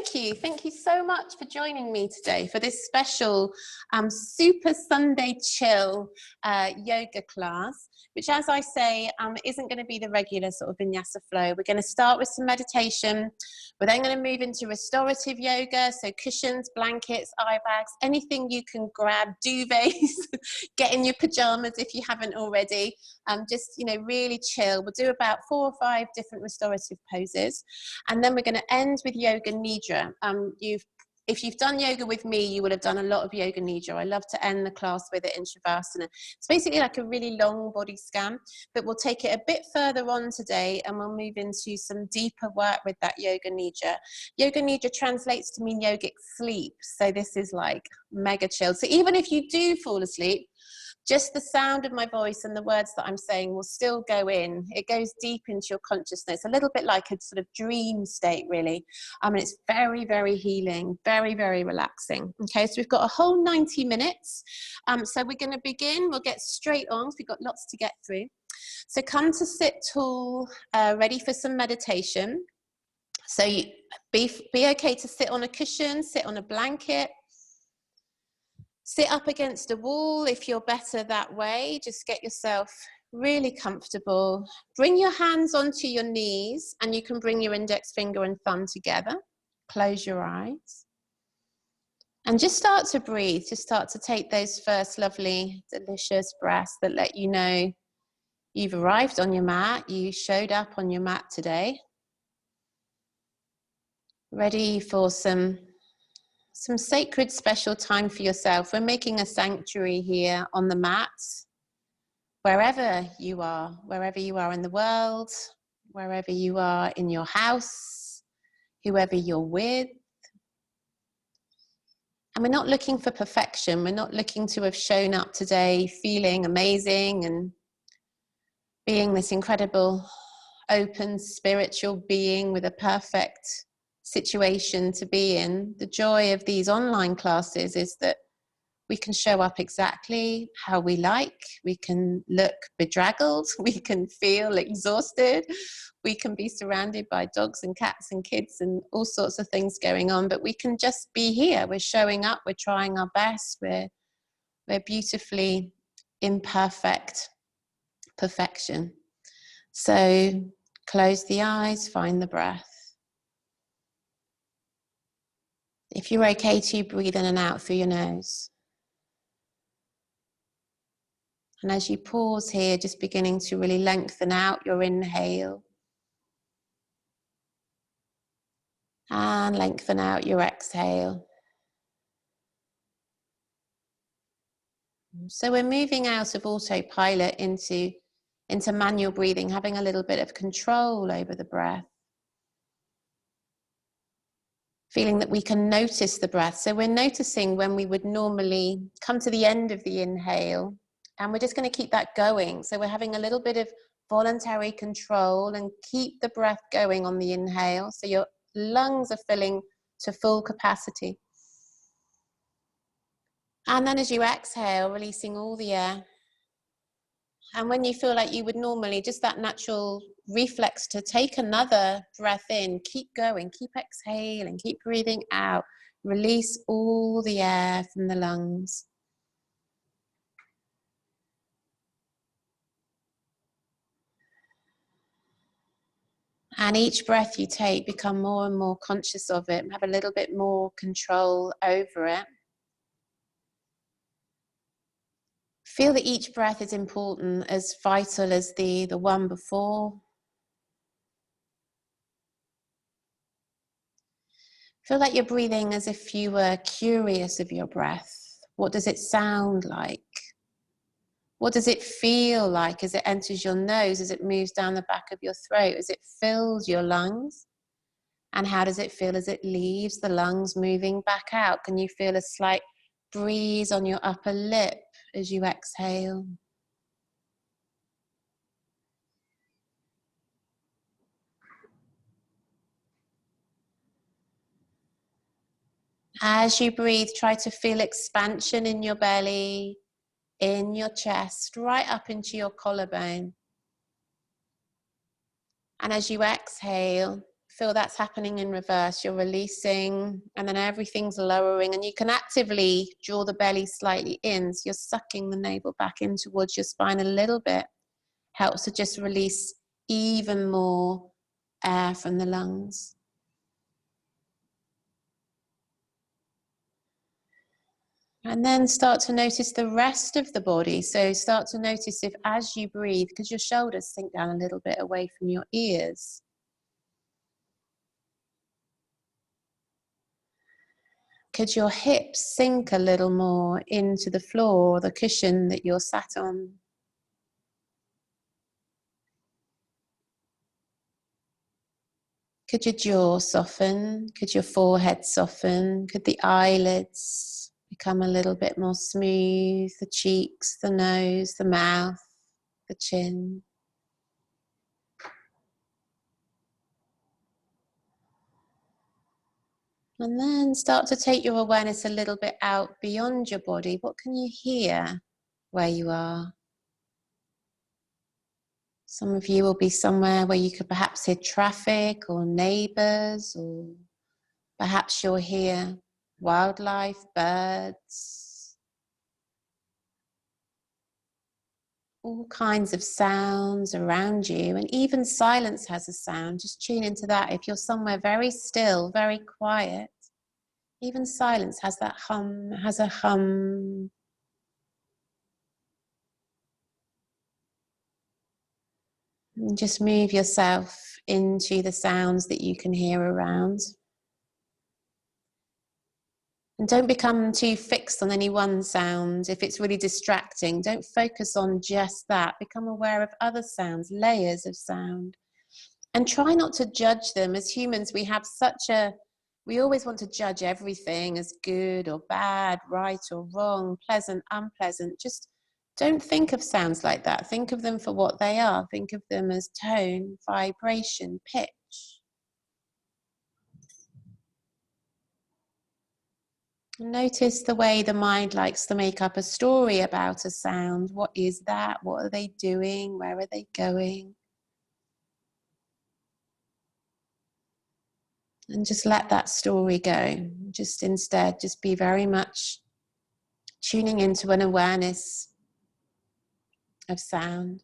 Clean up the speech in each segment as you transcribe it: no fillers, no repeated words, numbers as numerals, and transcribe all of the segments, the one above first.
thank you. Thank you so much for joining me today for this special Super Sunday Chill yoga class, which, as I say, isn't going to be the regular sort of vinyasa flow. We're going to start with some meditation. We're then going to move into restorative yoga, so cushions, blankets, eye bags, anything you can grab, duvets, get in your pajamas if you haven't already. Just, you know, really chill. We'll do about 4 or 5 different restorative poses. And then we're going to end with yoga nidra. If you've done yoga with me, you would have done a lot of yoga nidra. I love to end the class with it in Shavasana. It's basically like a really long body scan, but we'll take it a bit further on today and we'll move into some deeper work with that yoga nidra. Yoga nidra translates to mean yogic sleep. So this is like mega chill. So even if you do fall asleep, just the sound of my voice and the words that I'm saying will still go in. It goes deep into your consciousness, a little bit like a sort of dream state, really. And it's very, very healing, very, very relaxing. Okay, so we've got a whole 90 minutes. So we're going to begin. We'll get straight on. We've got lots to get through. So come to sit tall, ready for some meditation. So be okay to sit on a cushion, sit on a blanket. Sit up against a wall if you're better that way. Just get yourself really comfortable. Bring your hands onto your knees and you can bring your index finger and thumb together. Close your eyes. And just start to breathe. Just start to take those first lovely, delicious breaths that let you know you've arrived on your mat. You showed up on your mat today. Ready for some sacred special time for yourself. We're making a sanctuary here on the mat, wherever you are in the world, wherever you are in your house, whoever you're with. And we're not looking for perfection. We're not looking to have shown up today feeling amazing and being this incredible, open, spiritual being with a perfect situation to be in. The joy of these online classes is that we can show up exactly how we like. We can look bedraggled. We can feel exhausted. We can be surrounded by dogs and cats and kids and all sorts of things going on, but we can just be here. We're showing up. We're trying our best. We're beautifully imperfect perfection. So close the eyes, find the breath. If you're okay to breathe in and out through your nose. And as you pause here, just beginning to really lengthen out your inhale. And lengthen out your exhale. So we're moving out of autopilot into manual breathing, having a little bit of control over the breath. Feeling that we can notice the breath. So we're noticing when we would normally come to the end of the inhale, and we're just going to keep that going. So we're having a little bit of voluntary control and keep the breath going on the inhale. So your lungs are filling to full capacity. And then as you exhale, releasing all the air. And when you feel like you would normally, just that natural reflex to take another breath in, keep going, keep exhaling, keep breathing out. Release all the air from the lungs. And each breath you take, become more and more conscious of it, have a little bit more control over it. Feel that each breath is important, as vital as the one before. Feel like you're breathing as if you were curious of your breath. What does it sound like? What does it feel like as it enters your nose, as it moves down the back of your throat, as it fills your lungs? And how does it feel as it leaves the lungs, moving back out? Can you feel a slight breeze on your upper lip as you exhale? As you breathe, try to feel expansion in your belly, in your chest, right up into your collarbone. And as you exhale, Feel that's happening in reverse. You're releasing and then everything's lowering, and you can actively draw the belly slightly in. So you're sucking the navel back in towards your spine a little bit. Helps to just release even more air from the lungs. And then start to notice the rest of the body. So start to notice if as you breathe, because your shoulders sink down a little bit away from your ears. Could your hips sink a little more into the floor or the cushion that you're sat on? Could your jaw soften? Could your forehead soften? Could the eyelids become a little bit more smooth? The cheeks, the nose, the mouth, the chin. And then start to take your awareness a little bit out beyond your body. What can you hear where you are? Some of you will be somewhere where you could perhaps hear traffic or neighbors, or perhaps you'll hear wildlife, birds, all kinds of sounds around you, and even silence has a sound. Just tune into that. If you're somewhere very still, very quiet, even silence has that hum, has a hum. And just move yourself into the sounds that you can hear around. And don't become too fixed on any one sound. If it's really distracting, don't focus on just that. Become aware of other sounds, layers of sound. And try not to judge them. As humans, we have we always want to judge everything as good or bad, right or wrong, pleasant, unpleasant. Just don't think of sounds like that. Think of them for what they are. Think of them as tone, vibration, pitch. Notice the way the mind likes to make up a story about a sound. What is that? What are they doing? Where are they going? And just let that story go. Just instead, just be very much tuning into an awareness of sound.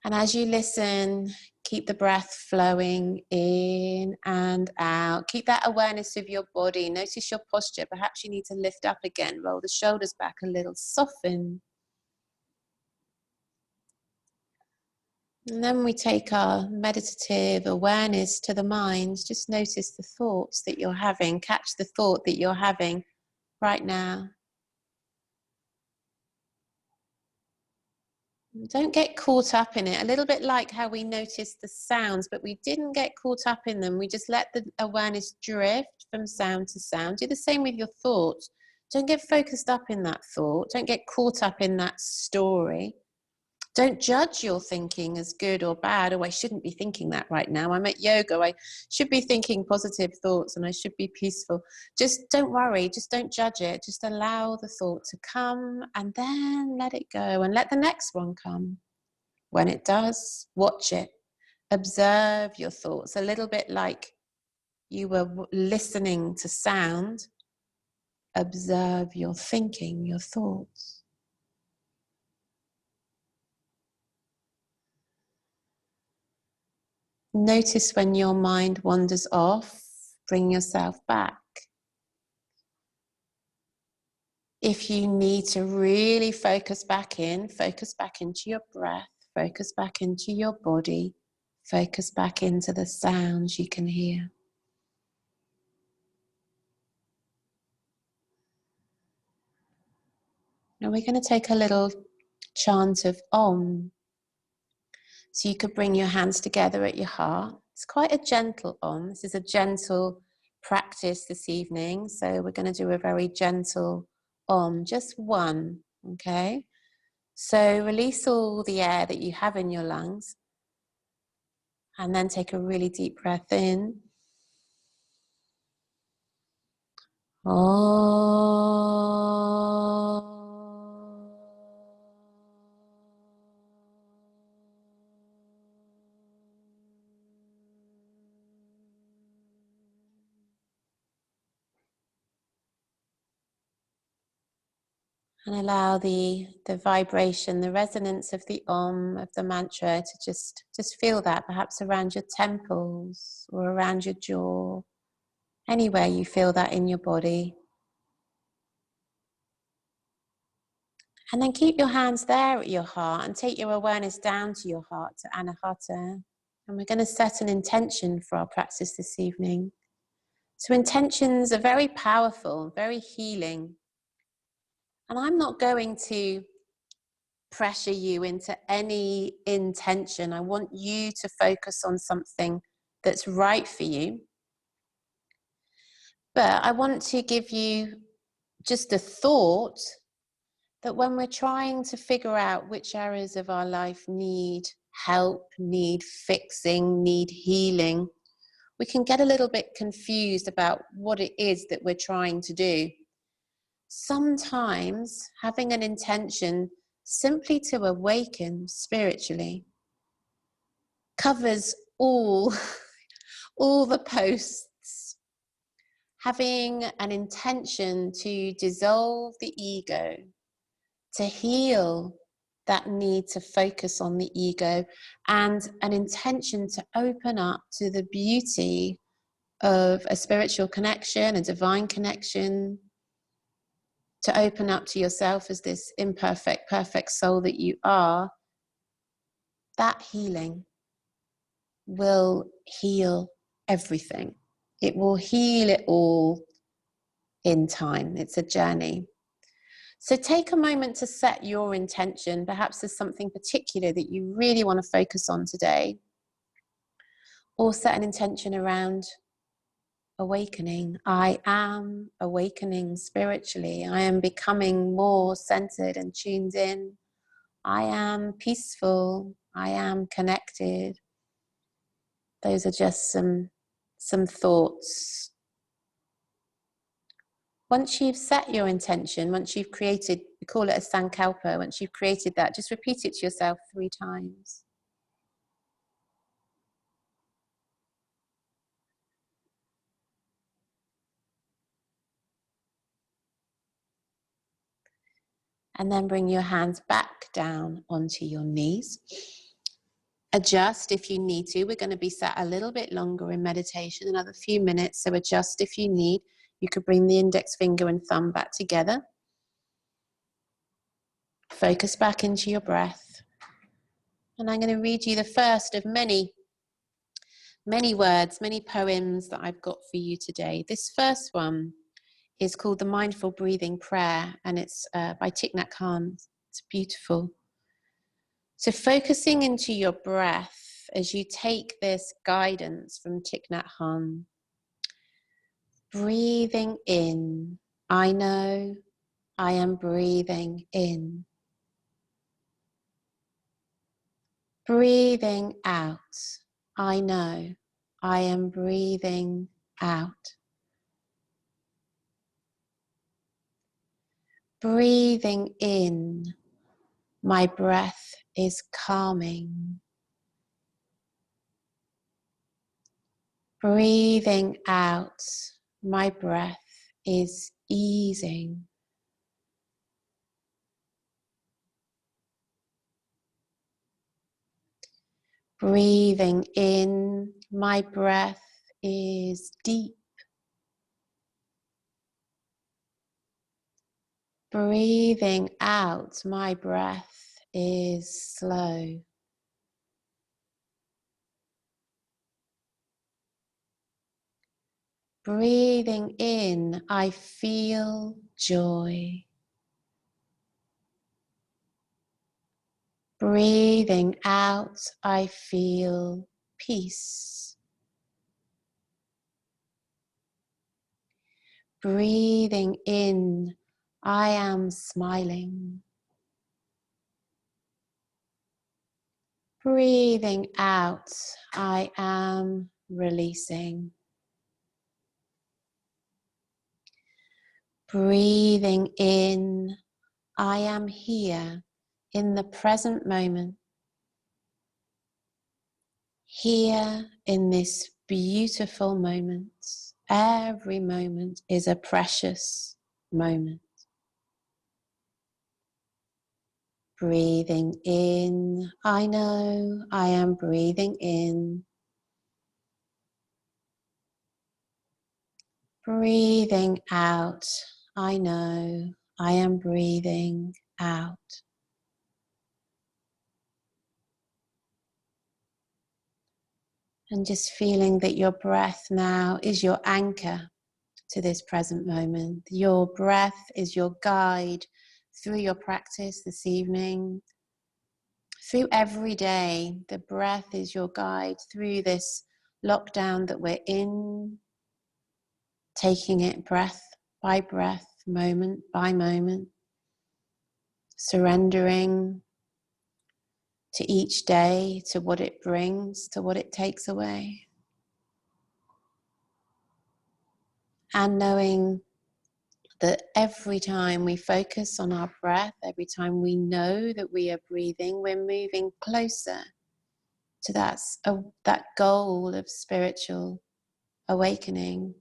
And as you listen, keep the breath flowing in and out. Keep that awareness of your body. Notice your posture. Perhaps you need to lift up again. Roll the shoulders back a little. Soften. And then we take our meditative awareness to the mind. Just notice the thoughts that you're having. Catch the thought that you're having right now. Don't get caught up in it. A little bit like how we noticed the sounds, but we didn't get caught up in them. We just let the awareness drift from sound to sound. Do the same with your thoughts. Don't get focused up in that thought. Don't get caught up in that story. Don't judge your thinking as good or bad. Oh, I shouldn't be thinking that right now. I'm at yoga. I should be thinking positive thoughts and I should be peaceful. Just don't worry. Just don't judge it. Just allow the thought to come and then let it go and let the next one come. When it does, watch it. Observe your thoughts. A little bit like you were listening to sound. Observe your thinking, your thoughts. Notice when your mind wanders off, bring yourself back. If you need to really focus back into your breath, focus back into your body, focus back into the sounds you can hear. Now we're going to take a little chant of Om. So you could bring your hands together at your heart. It's quite a gentle Om. This is a gentle practice this evening. So we're going to do a very gentle Om, just one, okay? So release all the air that you have in your lungs. And then take a really deep breath in. Om. And allow the vibration, the resonance of the Om, of the mantra, to just feel that, perhaps around your temples or around your jaw, anywhere you feel that in your body. And then keep your hands there at your heart and take your awareness down to your heart, to Anahata. And we're going to set an intention for our practice this evening. So intentions are very powerful, very healing. And I'm not going to pressure you into any intention. I want you to focus on something that's right for you. But I want to give you just a thought that when we're trying to figure out which areas of our life need help, need fixing, need healing, we can get a little bit confused about what it is that we're trying to do. Sometimes having an intention simply to awaken spiritually covers all the posts. Having an intention to dissolve the ego, to heal that need to focus on the ego, and an intention to open up to the beauty of a spiritual connection, a divine connection, to open up to yourself as this imperfect, perfect soul that you are. That healing will heal everything. It will heal it all in time. It's a journey. So take a moment to set your intention. Perhaps there's something particular that you really want to focus on today. Or set an intention around awakening. I am awakening spiritually. I am becoming more centered and tuned in. I am peaceful. I am connected. Those are just some thoughts. Once you've set your intention, once you've created, we call it a sankalpa, once you've created that, just repeat it to yourself 3 times. And then bring your hands back down onto your knees. Adjust if you need to. We're going to be sat a little bit longer in meditation, another few minutes, so adjust if you need. You could bring the index finger and thumb back together. Focus back into your breath. And I'm going to read you the first of many words, many poems that I've got for you today. This first one is called The Mindful Breathing Prayer, and it's by Thich Nhat Hanh. It's beautiful. So focusing into your breath as you take this guidance from Thich Nhat Hanh. Breathing in, I know I am breathing in. Breathing out, I know I am breathing out. Breathing in, my breath is calming. Breathing out, my breath is easing. Breathing in, my breath is deep. Breathing out, my breath is slow. Breathing in, I feel joy. Breathing out, I feel peace. Breathing in, I am smiling. Breathing out, I am releasing. Breathing in, I am here in the present moment. Here in this beautiful moment. Every moment is a precious moment. Breathing in, I know I am breathing in. Breathing out, I know I am breathing out. And just feeling that your breath now is your anchor to this present moment. Your breath is your guide through your practice this evening. Through every day, the breath is your guide through this lockdown that we're in, taking it breath by breath, moment by moment, surrendering to each day, to what it brings, to what it takes away. And knowing that every time we focus on our breath, every time we know that we are breathing, we're moving closer to that goal of spiritual awakening.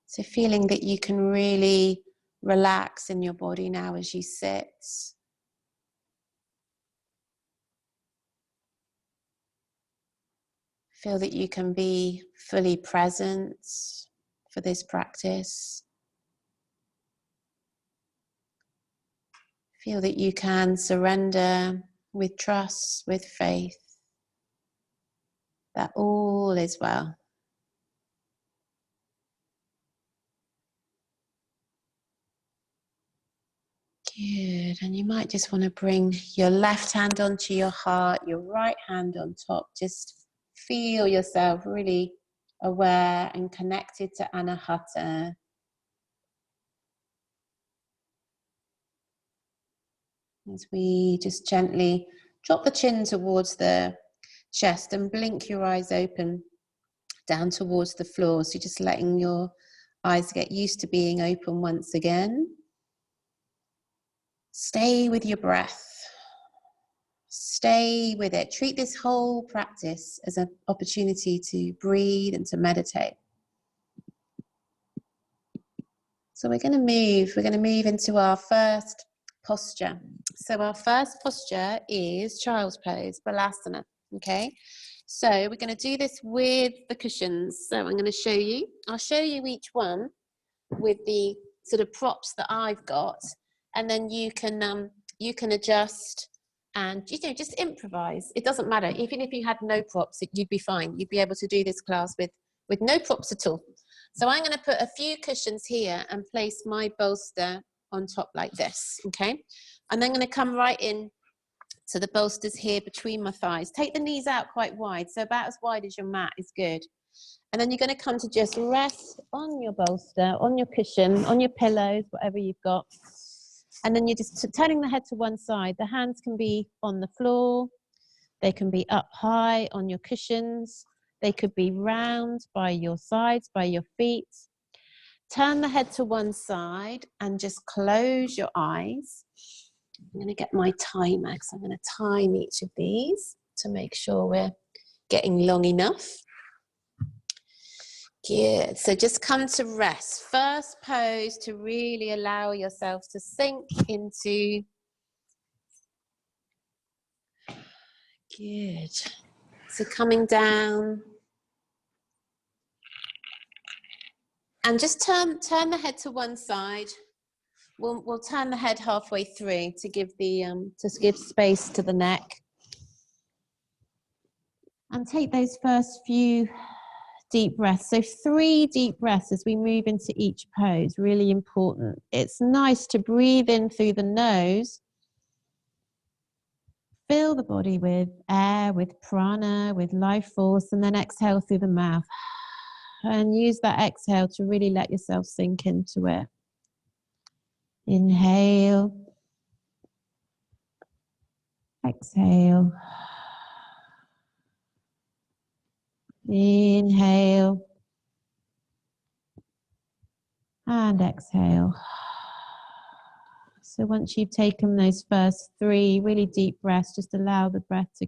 So feeling that you can really relax in your body now as you sit. Feel that you can be fully present for this practice. Feel that you can surrender with trust, with faith, that all is well. Good, and you might just want to bring your left hand onto your heart, your right hand on top. Just feel yourself really aware and connected to Anahata. As we just gently drop the chin towards the chest and blink your eyes open down towards the floor. So just letting your eyes get used to being open once again. Stay with your breath. Stay with it. Treat this whole practice as an opportunity to breathe and to meditate. So we're going to move into our first posture. So our first posture is child's pose, Balasana, okay? So we're going to do this with the cushions. So I'm going to show you. I'll show you each one with the sort of props that I've got, and then you can adjust and just improvise. It doesn't matter. Even if you had no props, you'd be fine. You'd be able to do this class with no props at all. So I'm going to put a few cushions here and place my bolster on top like this, okay? And then I'm going to come right in to the bolsters here between my thighs. Take the knees out quite wide, so about as wide as your mat is good. And then you're going to come to just rest on your bolster, on your cushion, on your pillows, whatever you've got. And then you're just turning the head to one side. The hands can be on the floor. They can be up high on your cushions. They could be round by your sides, by your feet. Turn the head to one side and just close your eyes. I'm going to get my timer because I'm going to time each of these to make sure we're getting long enough. Good. So just come to rest. First pose to really allow yourself to sink into. Good. So coming down. And just turn the head to one side. We'll turn the head halfway through to give space to the neck. And take those first few deep breaths. So 3 deep breaths as we move into each pose, really important. It's nice to breathe in through the nose. Fill the body with air, with prana, with life force, and then exhale through the mouth. And use that exhale to really let yourself sink into it. Inhale. Exhale. Inhale. And exhale. So once you've taken those first 3 really deep breaths, just allow the breath to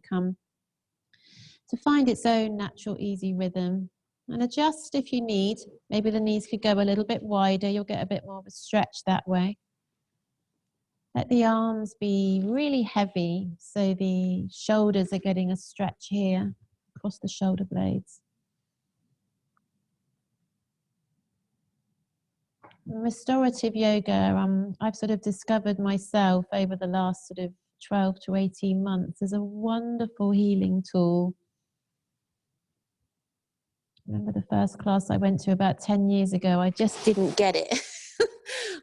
find its own natural, easy rhythm. And adjust if you need. Maybe the knees could go a little bit wider. You'll get a bit more of a stretch that way. Let the arms be really heavy, so the shoulders are getting a stretch here across the shoulder blades. Restorative yoga, I've sort of discovered myself over the last sort of 12 to 18 months as a wonderful healing tool. I remember the first class I went to about 10 years ago, I just didn't get it.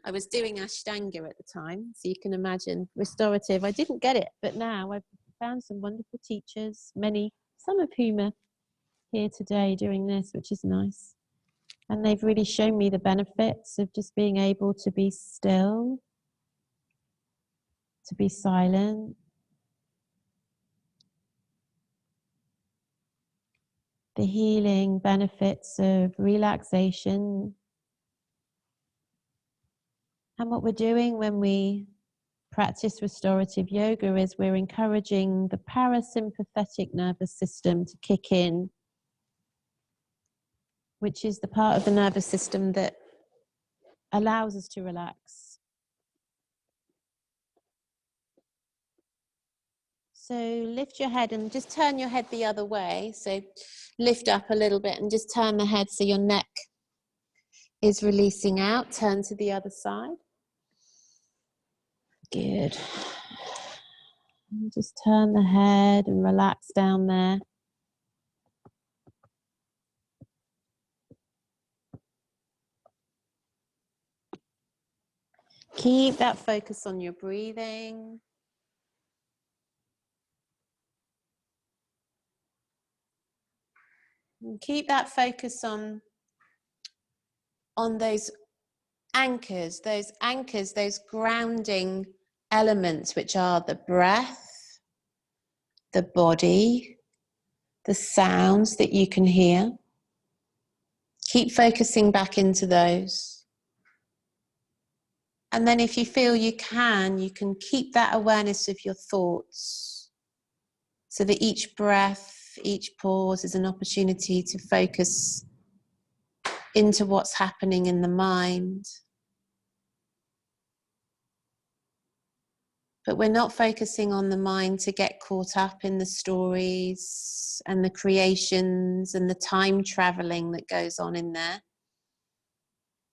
I was doing Ashtanga at the time, so you can imagine restorative. I didn't get it, but now I've found some wonderful teachers, some of whom are here today doing this, which is nice. And they've really shown me the benefits of just being able to be still, to be silent. The healing benefits of relaxation. And what we're doing when we practice restorative yoga is we're encouraging the parasympathetic nervous system to kick in, which is the part of the nervous system that allows us to relax. So lift your head and just turn your head the other way. So lift up a little bit and just turn the head so your neck is releasing out. Turn to the other side. Good. And just turn the head and relax down there. Keep that focus on your breathing. And keep that focus on those anchors, those grounding elements, which are the breath, the body, the sounds that you can hear. Keep focusing back into those. And then if you feel you can keep that awareness of your thoughts, so that each breath, each pause is an opportunity to focus into what's happening in the mind. But we're not focusing on the mind to get caught up in the stories and the creations and the time traveling that goes on in there.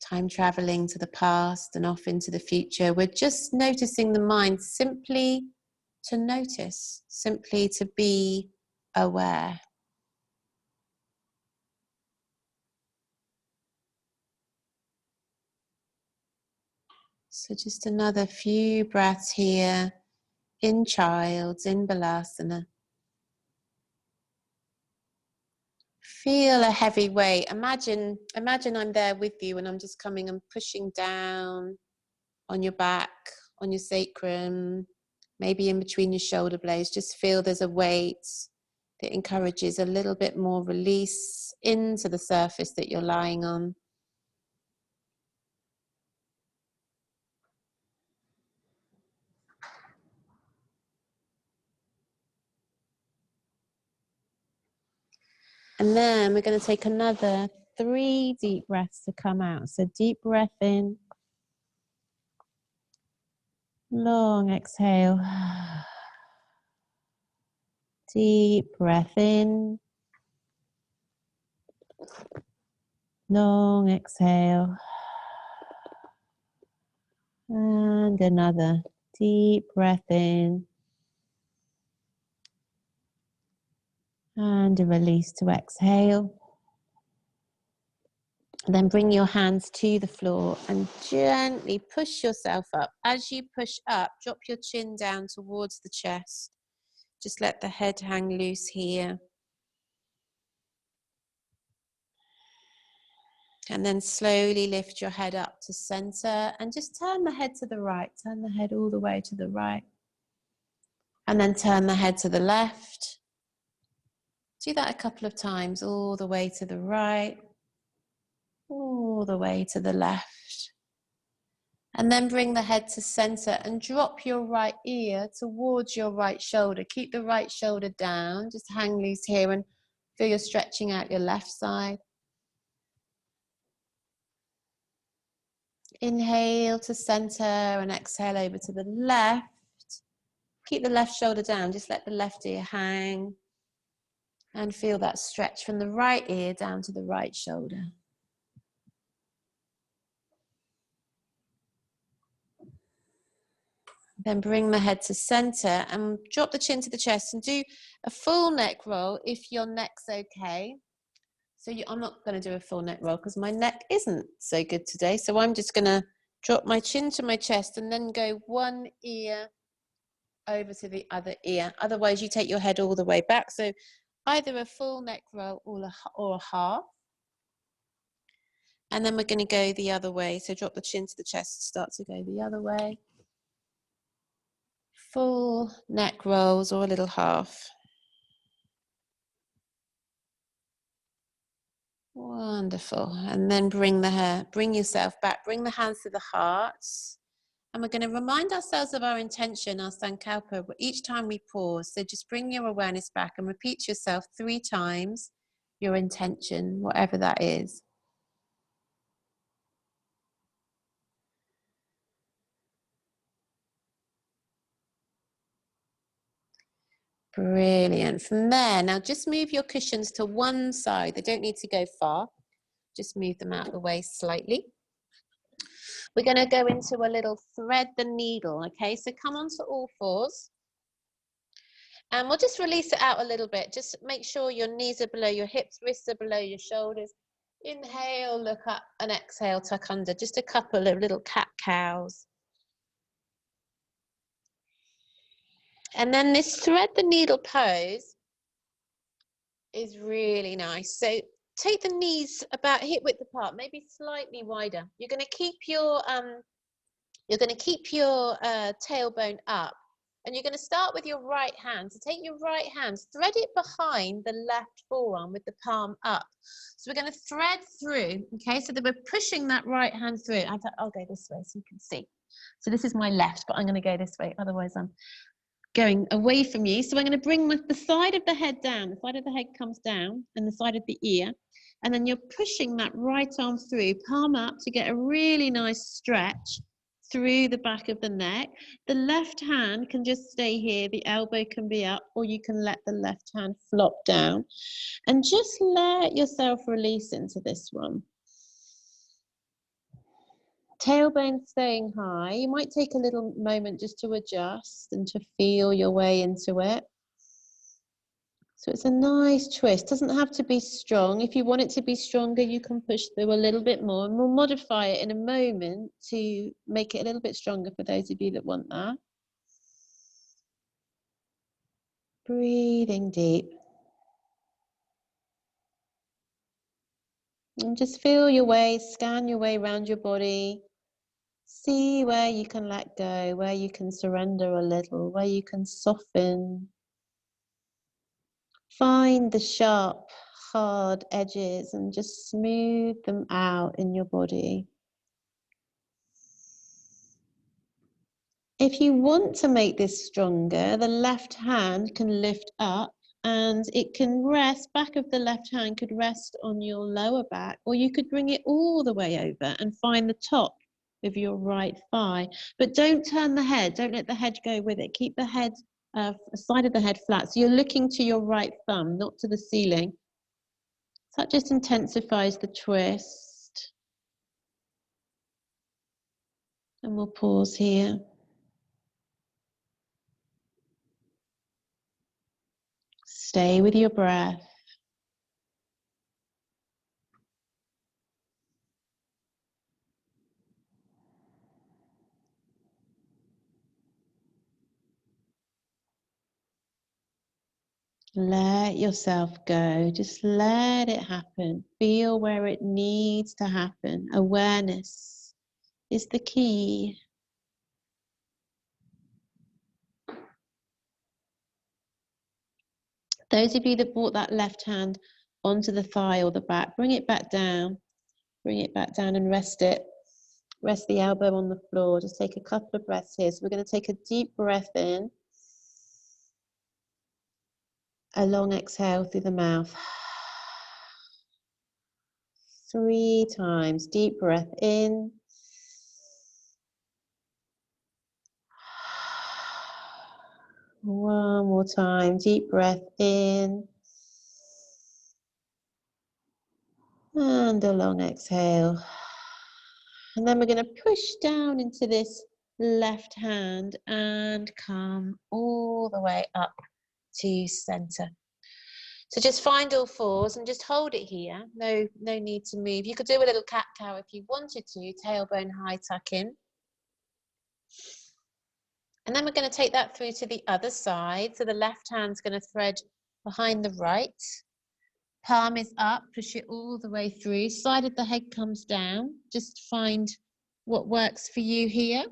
Time traveling to the past and off into the future. We're just noticing the mind simply to notice, simply to be aware. So just another few breaths here in Child's, in Balasana. Feel a heavy weight. Imagine I'm there with you and I'm just coming and pushing down on your back, on your sacrum, maybe in between your shoulder blades. Just feel there's a weight that encourages a little bit more release into the surface that you're lying on. And then we're going to take another 3 deep breaths to come out. So deep breath in. Long exhale. Deep breath in. Long exhale. And another deep breath in. And a release to exhale. And then bring your hands to the floor and gently push yourself up. As you push up, drop your chin down towards the chest. Just let the head hang loose here. And then slowly lift your head up to center and just turn the head to the right. Turn the head all the way to the right. And then turn the head to the left. Do that a couple of times, all the way to the right, all the way to the left. And then bring the head to center and drop your right ear towards your right shoulder. Keep the right shoulder down, just hang loose here and feel you're stretching out your left side. Inhale to center and exhale over to the left. Keep the left shoulder down, just let the left ear hang. And feel that stretch from the right ear down to the right shoulder. Then bring the head to center and drop the chin to the chest and do a full neck roll if your neck's okay. So I'm not going to do a full neck roll because my neck isn't so good today. So I'm just going to drop my chin to my chest and then go one ear over to the other ear. Otherwise, you take your head all the way back. So either a full neck roll or a half. And then we're going to go the other way. So drop the chin to the chest, start to go the other way. Full neck rolls or a little half. Wonderful. And then bring yourself back, bring the hands to the heart. And we're going to remind ourselves of our intention, our sankalpa, each time we pause. So just bring your awareness back and repeat to yourself 3 times your intention, whatever that is. Brilliant. From there, now just move your cushions to one side. They don't need to go far. Just move them out of the way slightly. We're going to go into a little thread the needle, okay? So come onto all fours. And we'll just release it out a little bit. Just make sure your knees are below your hips, wrists are below your shoulders. Inhale, look up, and exhale, tuck under. Just a couple of little cat-cows. And then this thread the needle pose is really nice. So take the knees about hip width apart, maybe slightly wider. You're going to keep your tailbone up, and you're going to start with your right hand. So take your right hand, thread it behind the left forearm with the palm up. So we're going to thread through, okay, so that we're pushing that right hand through. I'll go this way so you can see. So this is my left, but I'm going to go this way, otherwise I'm going away from you. So I'm going to bring the side of the head down. The side of the head comes down and the side of the ear. And then you're pushing that right arm through, palm up to get a really nice stretch through the back of the neck. The left hand can just stay here. The elbow can be up, or you can let the left hand flop down. And just let yourself release into this one. Tailbone staying high. You might take a little moment just to adjust and to feel your way into it. So it's a nice twist. Doesn't have to be strong. If you want it to be stronger, you can push through a little bit more, and we'll modify it in a moment to make it a little bit stronger for those of you that want that. Breathing deep. And just feel your way, scan your way around your body. See where you can let go, where you can surrender a little, where you can soften. Find the sharp, hard edges and just smooth them out in your body. If you want to make this stronger, the left hand can lift up and it can rest, back of the left hand could rest on your lower back, or you could bring it all the way over and find the top of your right thigh. But don't turn the head, don't let the head go with it. Keep the head, side of the head flat. So you're looking to your right thumb, not to the ceiling. So that just intensifies the twist. And we'll pause here. Stay with your breath. Let yourself go. Just let it happen. Feel where it needs to happen. Awareness is the key. Those of you that brought that left hand onto the thigh or the back, bring it back down. Bring it back down and rest it. Rest the elbow on the floor. Just take a couple of breaths here. So we're going to take a deep breath in. A long exhale through the mouth. 3 times. Deep breath in. One more time, deep breath in. And a long exhale. And then we're going to push down into this left hand and come all the way up to center. So just find all fours and just hold it here. No need to move. You could do a little cat-cow if you wanted to, tailbone high tuck in. And then we're going to take that through to the other side. So the left hand's going to thread behind the right. Palm is up, push it all the way through. Side of the head comes down. Just find what works for you here.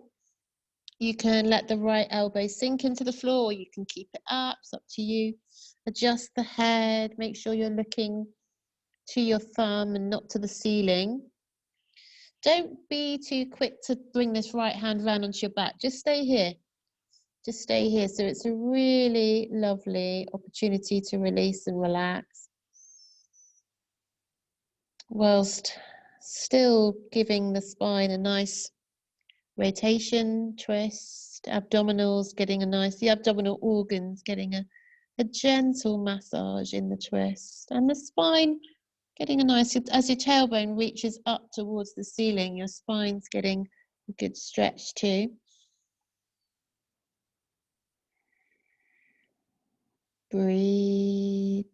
You can let the right elbow sink into the floor, or you can keep it up. It's up to you. Adjust the head. Make sure you're looking to your thumb and not to the ceiling. Don't be too quick to bring this right hand round onto your back. Just stay here. Just stay here. So it's a really lovely opportunity to release and relax, whilst still giving the spine a nice rotation, twist, abdominals getting a nice, the abdominal organs getting a gentle massage in the twist, and the spine getting a nice, as your tailbone reaches up towards the ceiling, your spine's getting a good stretch too. Breathe.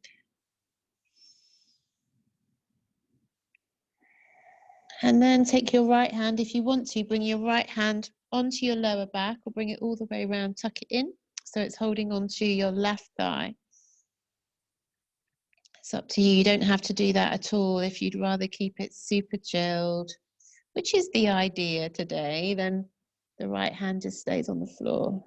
And then take your right hand, if you want to, bring your right hand onto your lower back, or bring it all the way around, tuck it in, so it's holding onto your left thigh. It's up to you. You don't have to do that at all. If you'd rather keep it super chilled, which is the idea today, then the right hand just stays on the floor.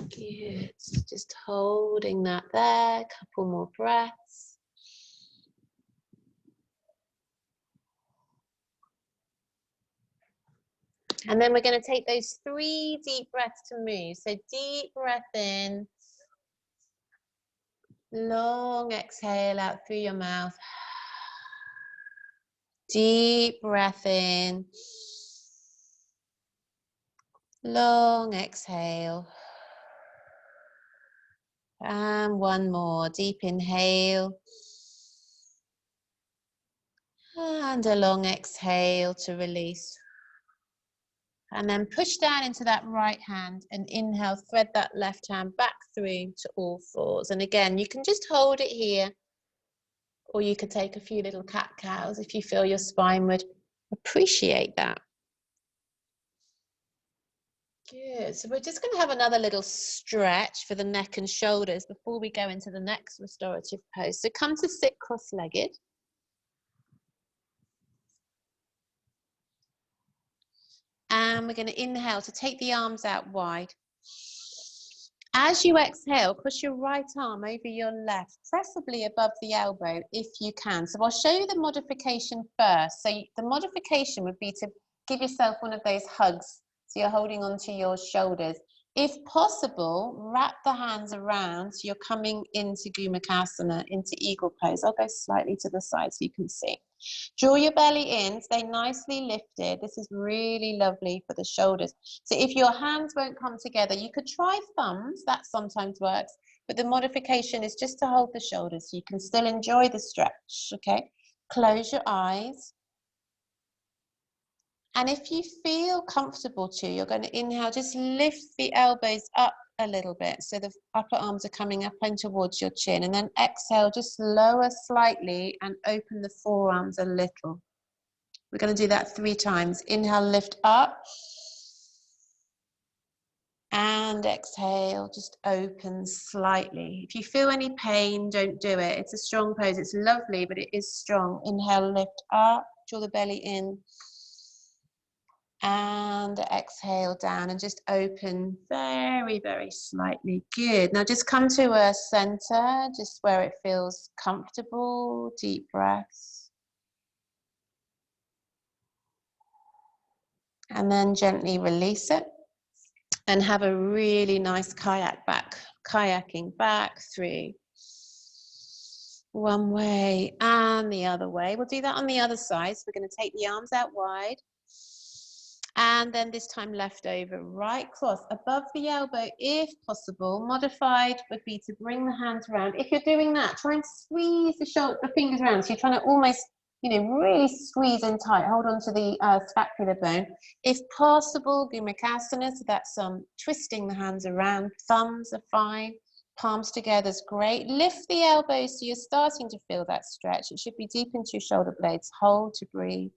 Good. Just holding that there. A couple more breaths. And then we're going to take those 3 deep breaths to move. So deep breath in. Long exhale out through your mouth. Deep breath in. Long exhale. And one more. Deep inhale. And a long exhale to release. And then push down into that right hand and inhale, thread that left hand back through to all fours. And again, you can just hold it here, or you could take a few little cat-cows if you feel your spine would appreciate that. Good. So we're just going to have another little stretch for the neck and shoulders before we go into the next restorative pose. So come to sit cross-legged. And we're going to inhale to take the arms out wide. As you exhale, push your right arm over your left, preferably above the elbow if you can. So I'll show you the modification first. So the modification would be to give yourself one of those hugs. So you're holding onto your shoulders. If possible, wrap the hands around so you're coming into Gomukhasana, into eagle pose. I'll go slightly to the side so you can see. Draw your belly in, stay nicely lifted. This is really lovely for the shoulders. So if your hands won't come together, you could try thumbs, that sometimes works, but the modification is just to hold the shoulders so you can still enjoy the stretch, okay? Close your eyes. And if you feel comfortable to, you're going to inhale, just lift the elbows up a little bit so the upper arms are coming up and towards your chin, and then exhale, just lower slightly and open the forearms a little. We're going to do that 3 times. Inhale, lift up, and exhale, just open slightly. If you feel any pain, don't do it. It's a strong pose. It's lovely, but it is strong. Inhale, lift up, draw the belly in. And exhale down and just open very, very slightly. Good. Now just come to a center, just where it feels comfortable. Deep breaths. And then gently release it. And have a really nice kayaking back through. One way and the other way. We'll do that on the other side. So we're going to take the arms out wide. And then this time left over, right cross above the elbow if possible. Modified would be to bring the hands around. If you're doing that, try and squeeze the fingers around. So you're trying to almost, really squeeze in tight. Hold on to the scapular bone. If possible, Gomukhasana, so that's twisting the hands around. Thumbs are fine. Palms together is great. Lift the elbows so you're starting to feel that stretch. It should be deep into your shoulder blades. Hold to breathe.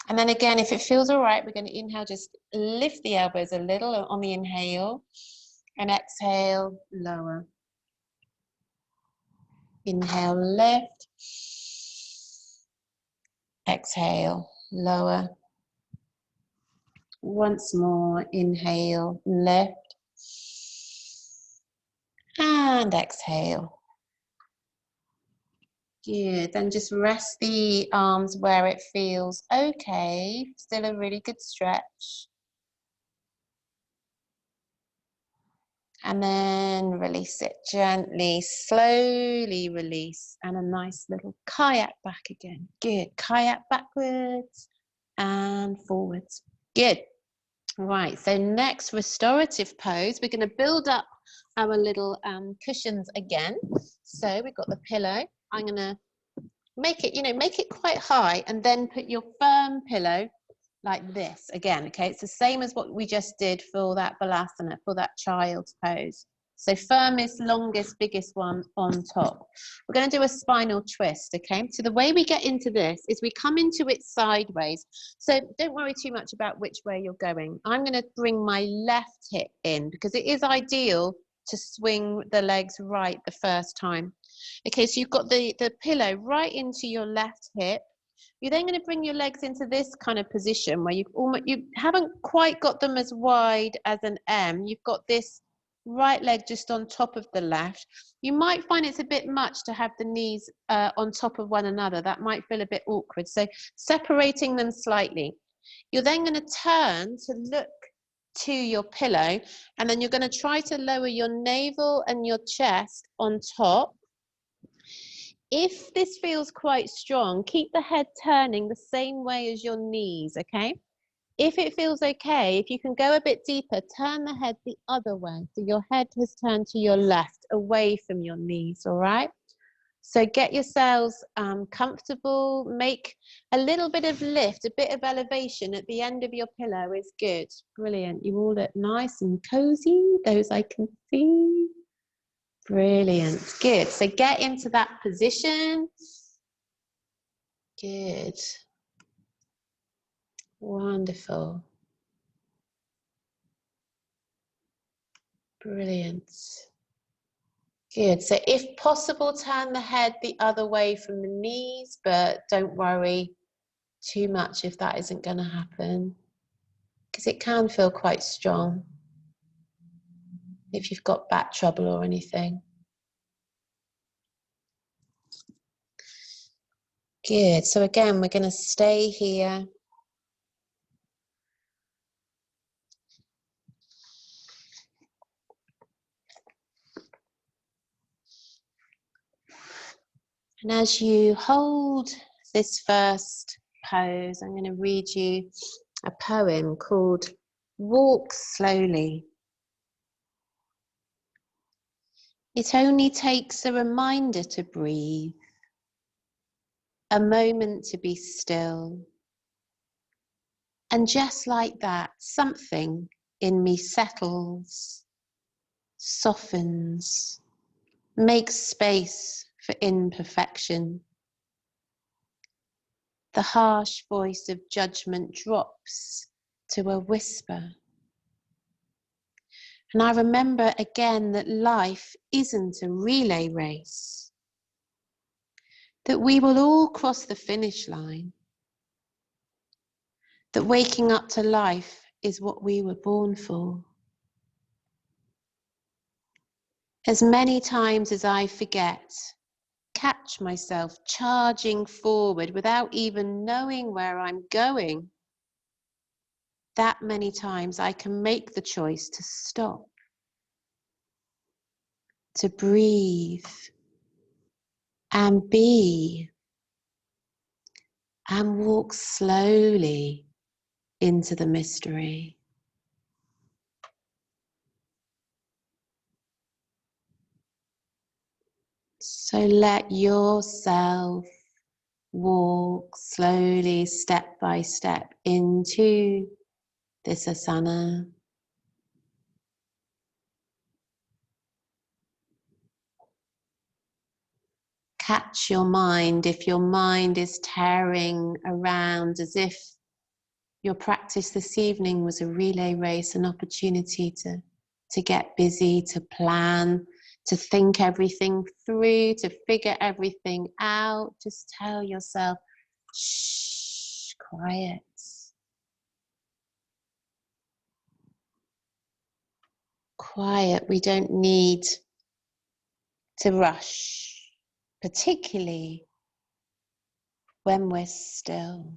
And then again, if it feels all right, we're going to inhale, just lift the elbows a little on the inhale and exhale, lower. Inhale, lift. Exhale, lower. Once more, inhale, lift. And exhale. Good, then just rest the arms where it feels okay. Still a really good stretch. And then release it gently, slowly release. And a nice little kayak back again. Good, kayak backwards and forwards. Good. Right, so next restorative pose, we're going to build up our little cushions again. So we've got the pillow. I'm going to make it quite high and then put your firm pillow like this again. Okay, it's the same as what we just did for that balasana, for that child's pose. So firmest, longest, biggest one on top. We're going to do a spinal twist. Okay, so the way we get into this is we come into it sideways. So don't worry too much about which way you're going. I'm going to bring my left hip in because it is ideal to swing the legs right the first time. Okay, so you've got the pillow right into your left hip. You're then going to bring your legs into this kind of position where you haven't quite got them as wide as an M. You've got this right leg just on top of the left. You might find it's a bit much to have the knees on top of one another. That might feel a bit awkward. So separating them slightly. You're then going to turn to look to your pillow, and then you're going to try to lower your navel and your chest on top. If this feels quite strong, keep the head turning the same way as your knees, okay? If it feels okay, if you can go a bit deeper, turn the head the other way. So your head has turned to your left, away from your knees, all right? So get yourselves comfortable, make a little bit of lift, a bit of elevation at the end of your pillow is good. Brilliant. You all look nice and cozy, those I can see. Brilliant, good. So get into that position. Good. Wonderful. Brilliant. Good. So if possible, turn the head the other way from the knees, but don't worry too much if that isn't going to happen, because it can feel quite strong if you've got back trouble or anything. Good. So again, we're going to stay here. And as you hold this first pose, I'm going to read you a poem called Walk Slowly. It only takes a reminder to breathe, a moment to be still. And just like that, something in me settles, softens, makes space for imperfection. The harsh voice of judgment drops to a whisper. And I remember again that life isn't a relay race, that we will all cross the finish line, that waking up to life is what we were born for. As many times as I forget, catch myself charging forward without even knowing where I'm going, that many times I can make the choice to stop. to breathe and be and walk slowly into the mystery. So let yourself walk slowly, step by step, into this asana. Catch your mind if your mind is tearing around, as if your practice this evening was a relay race, an opportunity to get busy, to plan, to think everything through, to figure everything out. Just tell yourself, shh, quiet. Quiet, we don't need to rush, particularly when we're still.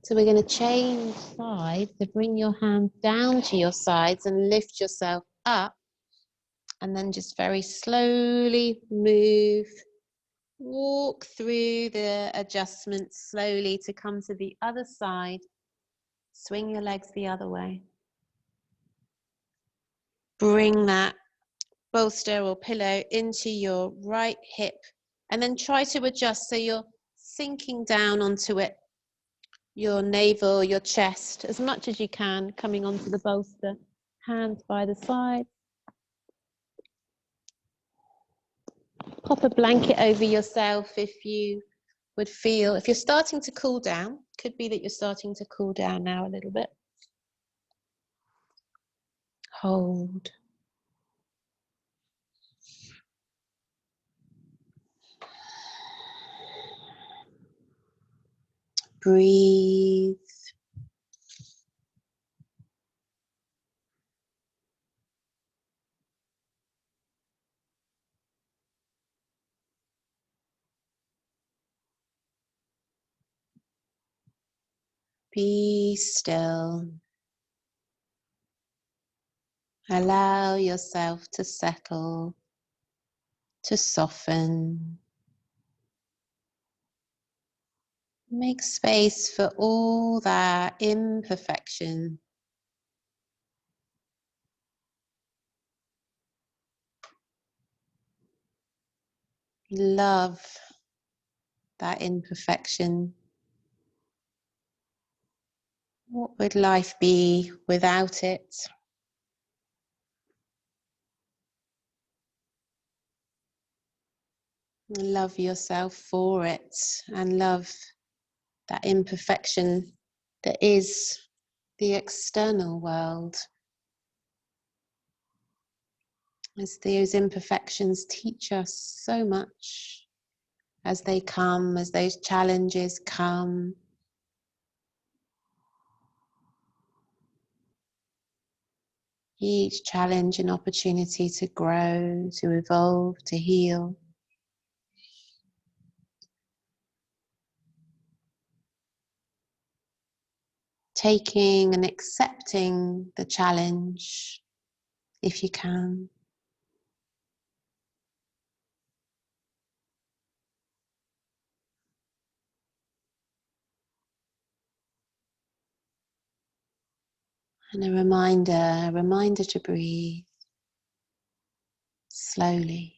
So we're going to change sides, so bring your hands down to your sides and lift yourself up, and then just very slowly move, walk through the adjustments slowly to come to the other side. Swing your legs the other way. Bring that bolster or pillow into your right hip, and then try to adjust so you're sinking down onto it, your navel, your chest, as much as you can, coming onto the bolster, hands by the side. Pop a blanket over yourself if you would feel, if you're starting to cool down, could be that you're starting to cool down now a little bit. Hold. Breathe. Be still. Allow yourself to settle, to soften. Make space for all that imperfection. Love that imperfection. What would life be without it? Love yourself for it, and love that imperfection that is the external world. As those imperfections teach us so much as they come, as those challenges come. Each challenge an opportunity to grow, to evolve, to heal. Taking and accepting the challenge, if you can. And a reminder to breathe slowly.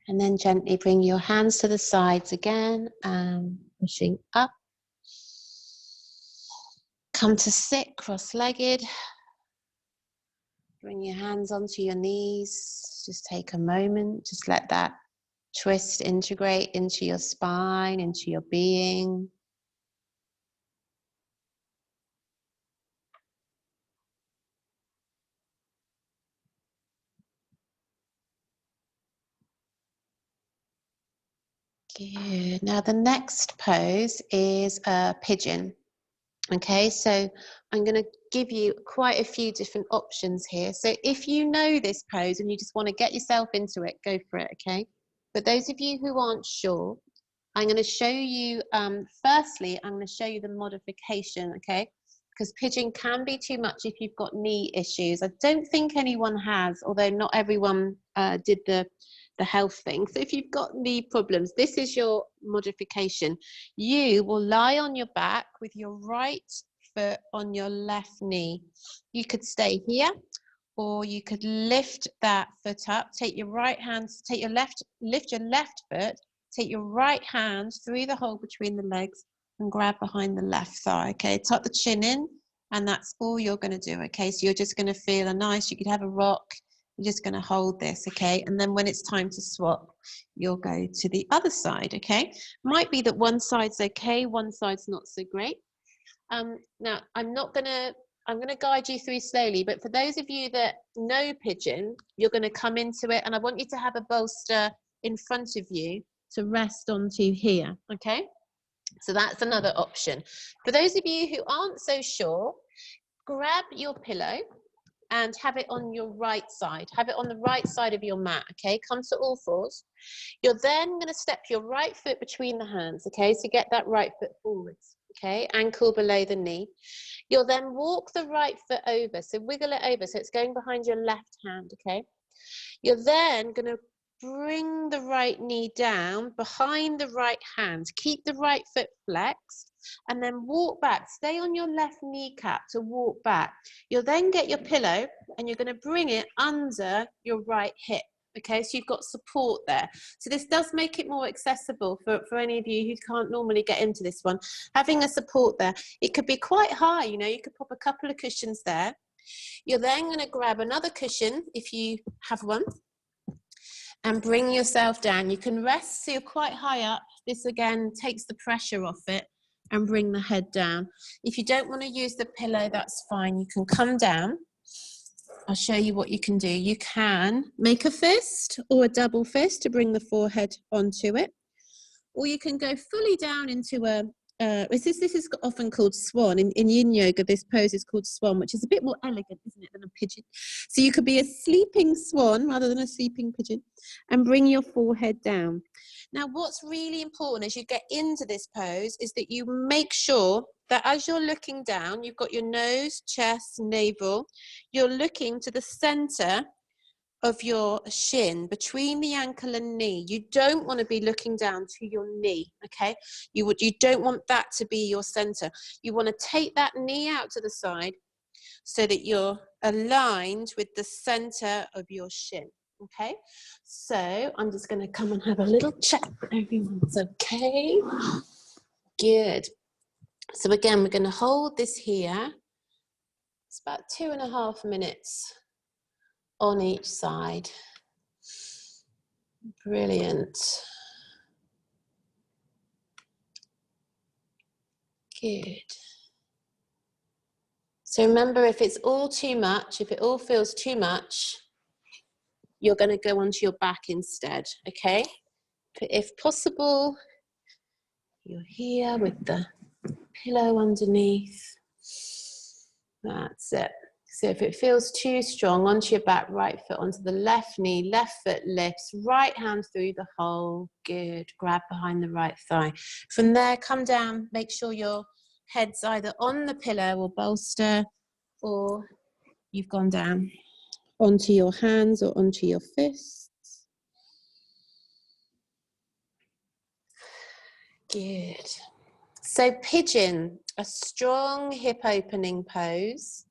And then gently bring your hands to the sides again, and pushing up. Come to sit cross-legged. Bring your hands onto your knees. Just take a moment. Just let that twist integrate into your spine, into your being. Good. Now the next pose is a pigeon. Okay, so I'm going to give you quite a few different options here. So if you know this pose and you just want to get yourself into it, go for it, okay? But those of you who aren't sure, I'm going to show you, firstly, I'm going to show you the modification, okay? Because pigeon can be too much if you've got knee issues. I don't think anyone has, although not everyone did the health thing. So if you've got knee problems, this is your modification. You will lie on your back with your right foot on your left knee. You could stay here, or you could lift that foot up, take your right hand, lift your left foot, take your right hand through the hole between the legs and grab behind the left thigh, okay? Tuck the chin in, and that's all you're gonna do, okay? So you're just gonna feel a nice, you could have a rock, you're just gonna hold this, okay? And then when it's time to swap, you'll go to the other side, okay? Might be that one side's okay, one side's not so great. Now, I'm gonna guide you through slowly, but for those of you that know pigeon, you're gonna come into it, and I want you to have a bolster in front of you to rest onto here, okay? So that's another option. For those of you who aren't so sure, grab your pillow and have it on your right side. Have it on the right side of your mat, okay? Come to all fours. You're then gonna step your right foot between the hands, okay? So get that right foot forwards, okay? Ankle below the knee. You'll then walk the right foot over, so wiggle it over, so it's going behind your left hand, okay? You're then gonna bring the right knee down behind the right hand. Keep the right foot flexed and then walk back. Stay on your left kneecap to walk back. You'll then get your pillow and you're going to bring it under your right hip. Okay, so you've got support there. So this does make it more accessible for any of you who can't normally get into this one. Having a support there, it could be quite high, you know, you could pop a couple of cushions there. You're then going to grab another cushion if you have one, and bring yourself down. You can rest so you're quite high up. This again takes the pressure off it, and bring the head down. If you don't want to use the pillow, that's fine. You can come down. I'll show you what you can do. You can make a fist or a double fist to bring the forehead onto it, or you can go fully down into a this is often called swan. In yin yoga, this pose is called swan, which is a bit more elegant, isn't it, than a pigeon. So you could be a sleeping swan rather than a sleeping pigeon, and bring your forehead down. Now, what's really important as you get into this pose is that you make sure that as you're looking down, you've got your nose, chest, navel, you're looking to the center of your shin, between the ankle and knee. You don't want to be looking down to your knee, okay? You don't want that to be your center. You want to take that knee out to the side so that you're aligned with the center of your shin, okay? So I'm just going to come and have a little check that everyone's okay. Good. So again, we're going to hold this here. It's about 2.5 minutes on each side. Brilliant. Good. So remember, if it's all too much, if it all feels too much, you're going to go onto your back instead, okay? If possible, you're here with the pillow underneath. That's it. So if it feels too strong, onto your back, right foot onto the left knee, left foot lifts, right hand through the hole. Good. Grab behind the right thigh. From there, come down, make sure your head's either on the pillow or bolster, or you've gone down onto your hands or onto your fists. Good. So pigeon, a strong hip opening pose.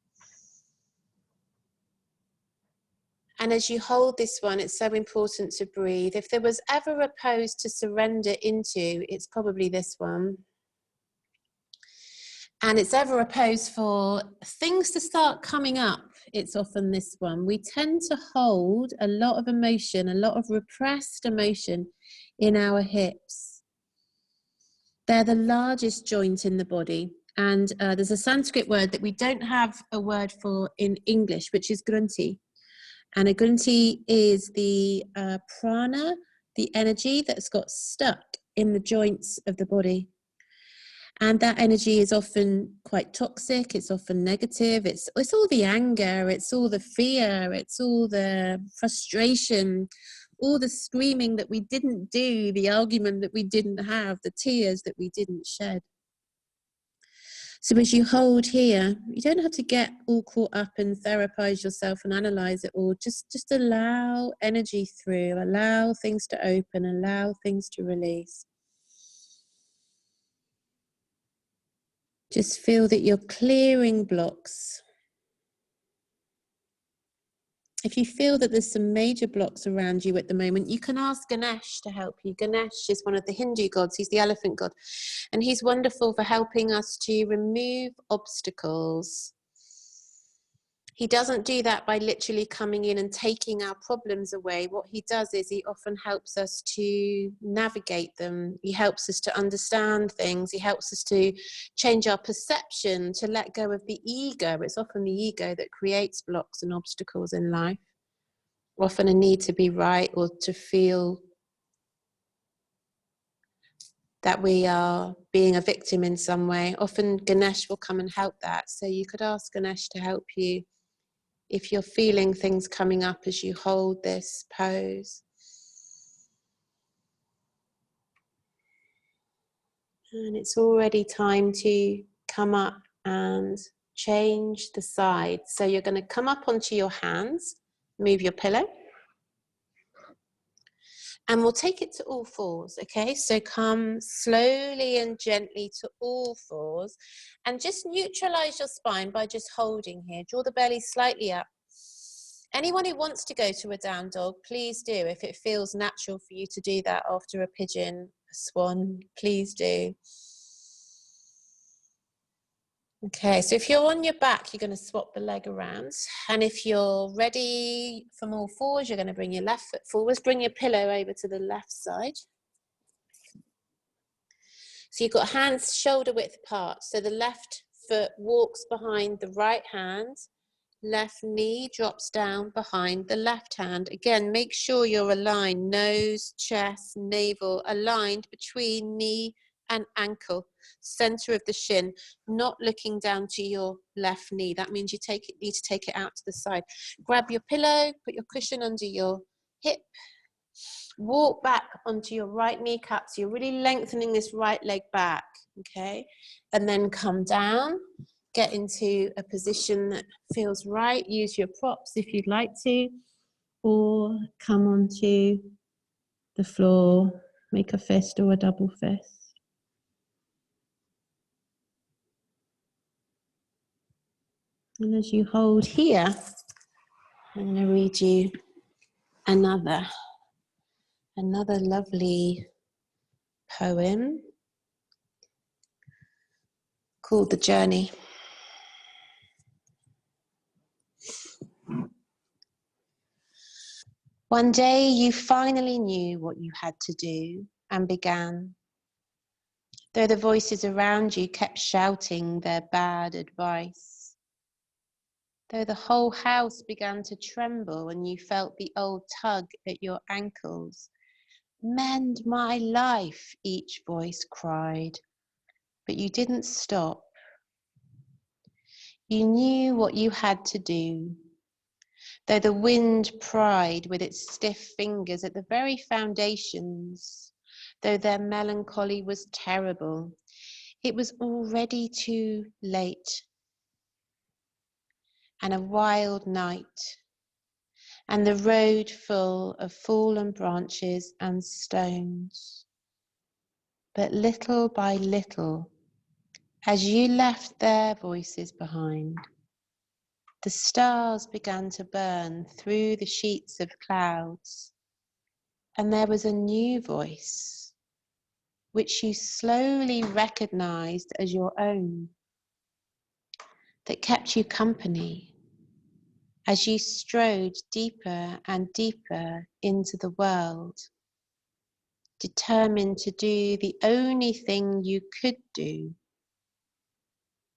And as you hold this one, it's so important to breathe. If there was ever a pose to surrender into, it's probably this one. And it's ever a pose for things to start coming up, it's often this one. We tend to hold a lot of emotion, a lot of repressed emotion in our hips. They're the largest joint in the body. And there's a Sanskrit word that we don't have a word for in English, which is grunti. And a grunti is the prana, the energy that's got stuck in the joints of the body. And that energy is often quite toxic, it's often negative, it's all the anger, it's all the fear, it's all the frustration, all the screaming that we didn't do, the argument that we didn't have, the tears that we didn't shed. So as you hold here, you don't have to get all caught up and therapize yourself and analyze it all. Just allow energy through, allow things to open, allow things to release. Just feel that you're clearing blocks. If you feel that there's some major blocks around you at the moment, you can ask Ganesh to help you. Ganesh is one of the Hindu gods. He's the elephant god. And he's wonderful for helping us to remove obstacles. He doesn't do that by literally coming in and taking our problems away. What he does is he often helps us to navigate them. He helps us to understand things. He helps us to change our perception, to let go of the ego. It's often the ego that creates blocks and obstacles in life. Often a need to be right or to feel that we are being a victim in some way. Often Ganesh will come and help that. So you could ask Ganesh to help you if you're feeling things coming up as you hold this pose. And it's already time to come up and change the side. So you're going to come up onto your hands, move your pillow. And we'll take it to all fours, okay? So come slowly and gently to all fours. And just neutralize your spine by just holding here. Draw the belly slightly up. Anyone who wants to go to a down dog, please do. If it feels natural for you to do that after a pigeon, a swan, please do. Okay, so if you're on your back, you're going to swap the leg around. And if you're ready from all fours, you're going to bring your left foot forwards. Bring your pillow over to the left side. So you've got hands shoulder width apart. So the left foot walks behind the right hand. Left knee drops down behind the left hand. Again, make sure you're aligned. Nose, chest, navel, aligned between knee and ankle. Center of the shin, not looking down to your left knee. That means you need to take it out to the side. Grab your pillow, put your cushion under your hip. Walk back onto your right kneecap. So you're really lengthening this right leg back, okay? And then come down. Get into a position that feels right. Use your props if you'd like to, or come onto the floor, make a fist or a double fist. And as you hold here, I'm going to read you another lovely poem called The Journey. One day you finally knew what you had to do and began, though the voices around you kept shouting their bad advice. Though the whole house began to tremble and you felt the old tug at your ankles. Mend my life, each voice cried, but you didn't stop. You knew what you had to do. Though the wind pried with its stiff fingers at the very foundations, though their melancholy was terrible, it was already too late. And a wild night, and the road full of fallen branches and stones. But little by little, as you left their voices behind, the stars began to burn through the sheets of clouds, and there was a new voice, which you slowly recognized as your own, that kept you company as you strode deeper and deeper into the world, determined to do the only thing you could do,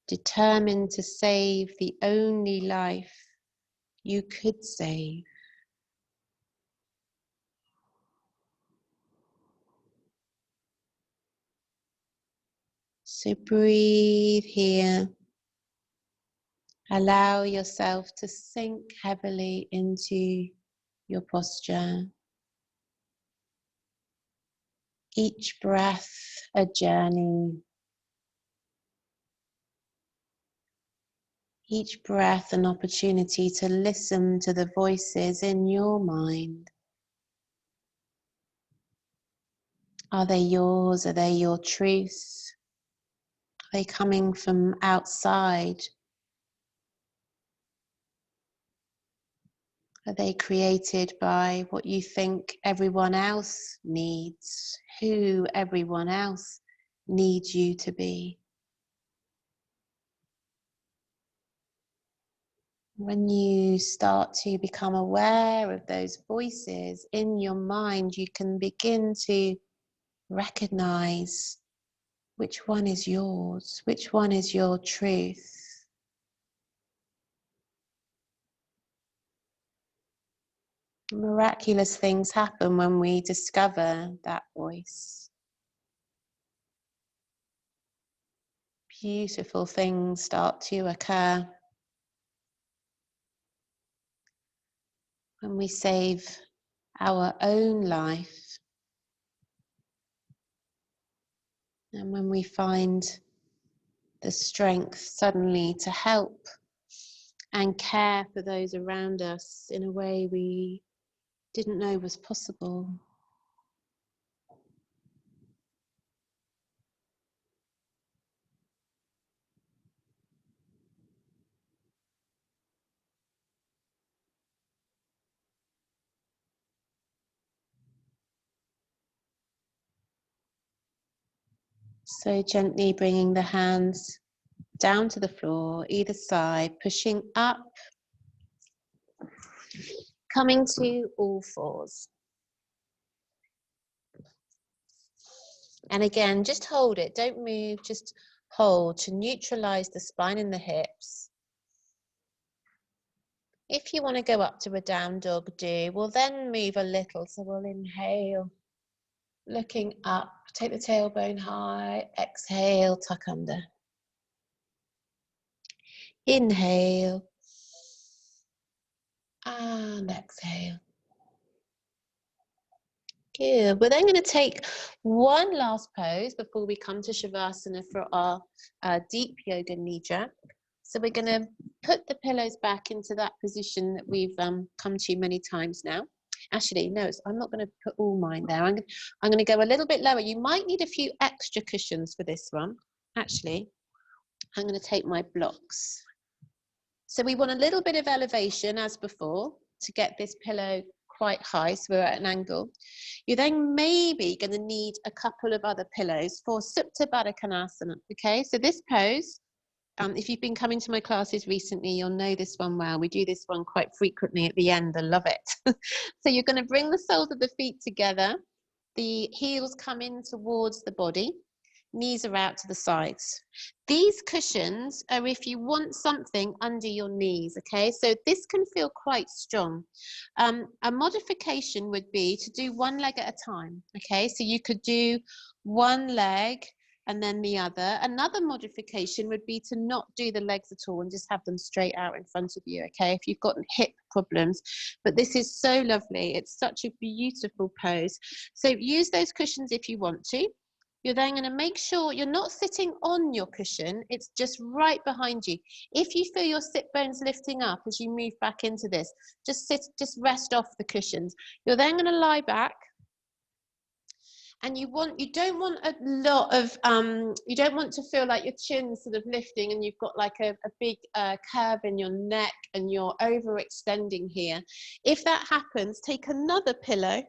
determined to save the only life you could save. So breathe here. Allow yourself to sink heavily into your posture. Each breath a journey. Each breath an opportunity to listen to the voices in your mind. Are they yours? Are they your truth? Are they coming from outside? Are they created by what you think everyone else needs? Who everyone else needs you to be? When you start to become aware of those voices in your mind, you can begin to recognize which one is yours, which one is your truth. Miraculous things happen when we discover that voice. Beautiful things start to occur when we save our own life, and when we find the strength suddenly to help and care for those around us in a way we didn't know was possible. So gently bringing the hands down to the floor, either side, pushing up, coming to all fours. And again, just hold it, don't move, just hold to neutralize the spine and the hips. If you want to go up to a down dog, do. We'll then move a little, so we'll inhale, looking up, take the tailbone high, exhale, tuck under. Inhale, and exhale. Good. We're then going to take one last pose before we come to Shavasana for our deep yoga nidra. So we're going to put the pillows back into that position that we've come to many times now. Actually, no, I'm not going to put all mine there. I'm going to go a little bit lower. You might need a few extra cushions for this one. Actually, I'm going to take my blocks. So we want a little bit of elevation as before to get this pillow quite high, so we're at an angle. You're then maybe going to need a couple of other pillows for Supta Baddha Konasana. Okay, so this pose, if you've been coming to my classes recently, you'll know this one well. We do this one quite frequently at the end. I love it. So you're going to bring the soles of the feet together. The heels come in towards the body. Knees are out to the sides. These cushions are if you want something under your knees, okay? So this can feel quite strong. A modification would be to do one leg at a time, okay? So you could do one leg and then the other. Another modification would be to not do the legs at all and just have them straight out in front of you, okay? If you've got hip problems. But this is so lovely. It's such a beautiful pose. So use those cushions if you want to. You're then going to make sure you're not sitting on your cushion, it's just right behind you. If you feel your sit bones lifting up as you move back into this, just rest off the cushions. You're then going to lie back. And you don't want a lot of, you don't want to feel like your chin's sort of lifting and you've got like a big curve in your neck and you're overextending here. If that happens, take another pillow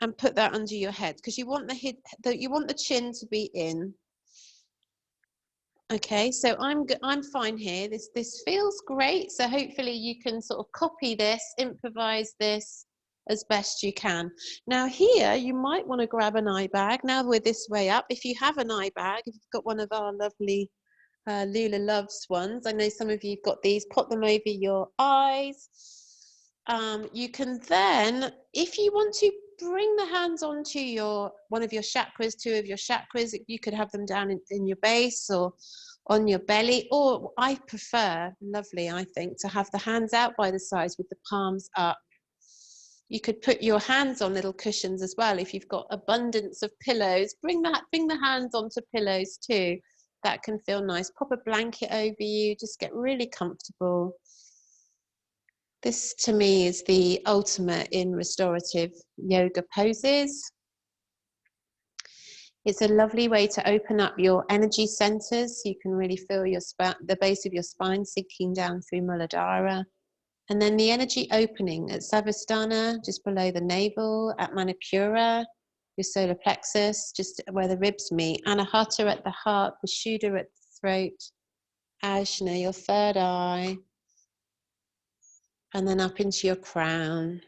and put that under your head because you want the chin to be in. Okay, so I'm fine here. This feels great. So hopefully you can sort of copy this, improvise this as best you can. Now here you might want to grab an eye bag. Now we're this way up. If you have an eye bag, if you've got one of our lovely Lula Loves ones, I know some of you've got these. Put them over your eyes. You can then, if you want to bring the hands onto one of your chakras, two of your chakras. You could have them down in your base or on your belly, or I prefer, lovely, I think, to have the hands out by the sides with the palms up. You could put your hands on little cushions as well. If you've got abundance of pillows, bring the hands onto pillows too. That can feel nice. Pop a blanket over you, just get really comfortable. This to me is the ultimate in restorative yoga poses. It's a lovely way to open up your energy centers. You can really feel the base of your spine sinking down through Muladhara. And then the energy opening at Savastana, just below the navel, at Manipura, your solar plexus, just where the ribs meet, Anahata at the heart, Vishuddha at the throat, Ajna, your third eye, and then up into your crown.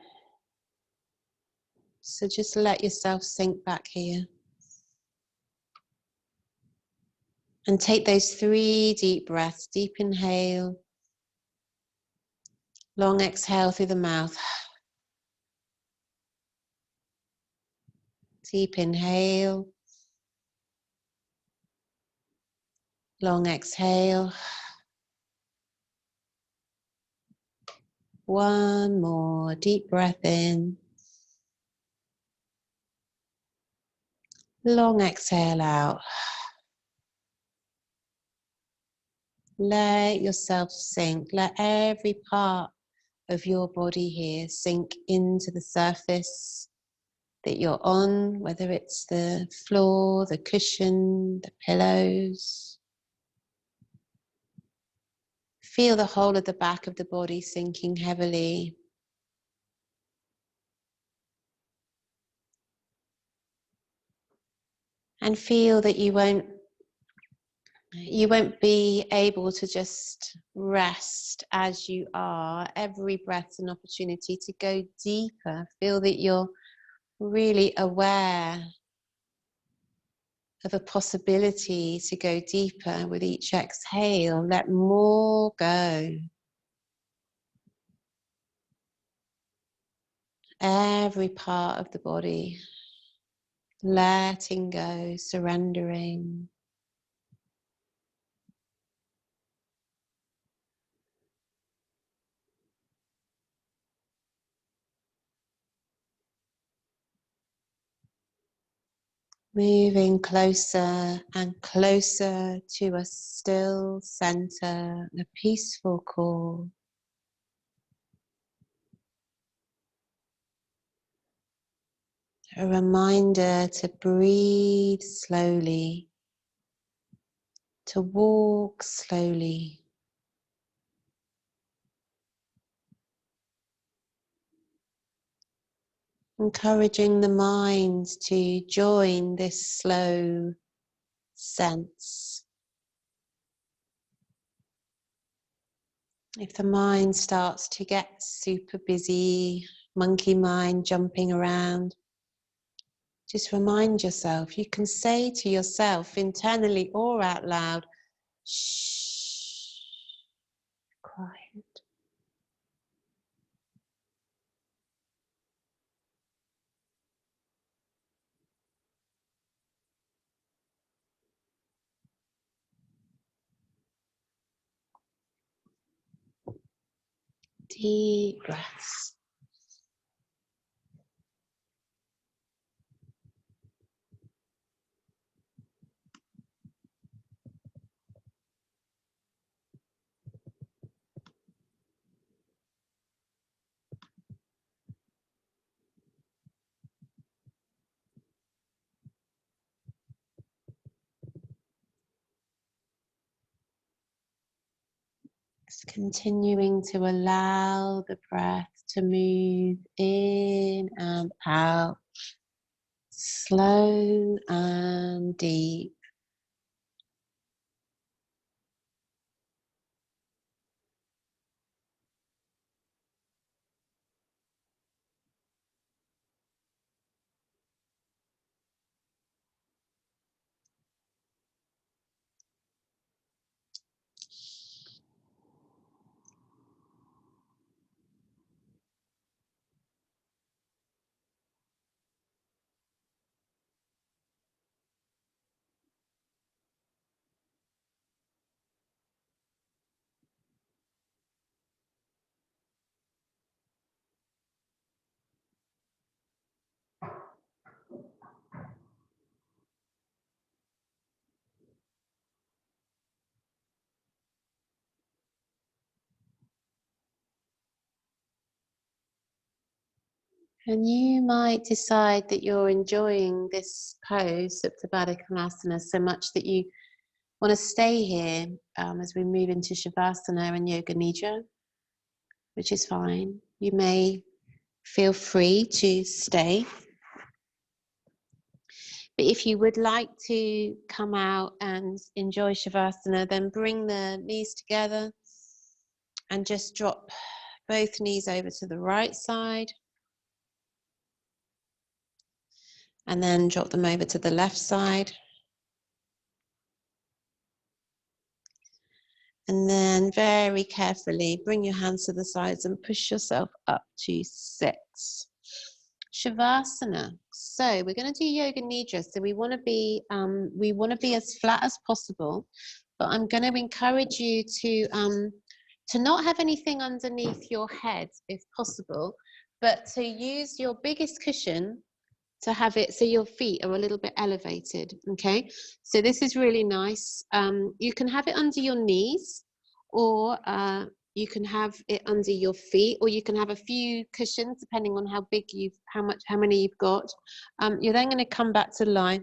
So just let yourself sink back here. And take those 3 deep breaths. Deep inhale, long exhale through the mouth. Deep inhale, long exhale. One more deep breath in. Long exhale out. Let yourself sink. Let every part of your body here sink into the surface that you're on, whether it's the floor, the cushion, the pillows. Feel the whole of the back of the body sinking heavily. And feel that you won't be able to just rest as you are. Every breath's an opportunity to go deeper. Feel that you're really aware of a possibility to go deeper with each exhale. Let more go. Every part of the body, letting go, surrendering. Moving closer and closer to a still center, a peaceful core. A reminder to breathe slowly, to walk slowly. Encouraging the mind to join this slow sense. If the mind starts to get super busy, monkey mind jumping around, just remind yourself, you can say to yourself internally or out loud, shh, quiet. Deep breaths. Just continuing to allow the breath to move in and out, slow and deep. And you might decide that you're enjoying this pose, Supta Baddha Konasana, so much that you want to stay here as we move into Shavasana and Yoga Nidra, which is fine. You may feel free to stay. But if you would like to come out and enjoy Shavasana, then bring the knees together and just drop both knees over to the right side. And then drop them over to the left side. And then very carefully bring your hands to the sides and push yourself up to sit. Shavasana. So we're going to do Yoga Nidra. So we want to be as flat as possible, but I'm going to encourage you to not have anything underneath your head if possible, but to use your biggest cushion to have it so your feet are a little bit elevated. Okay, so this is really nice. You can have it under your knees, or you can have it under your feet, or you can have a few cushions depending on how big how many you've got. You're then going to come back to lie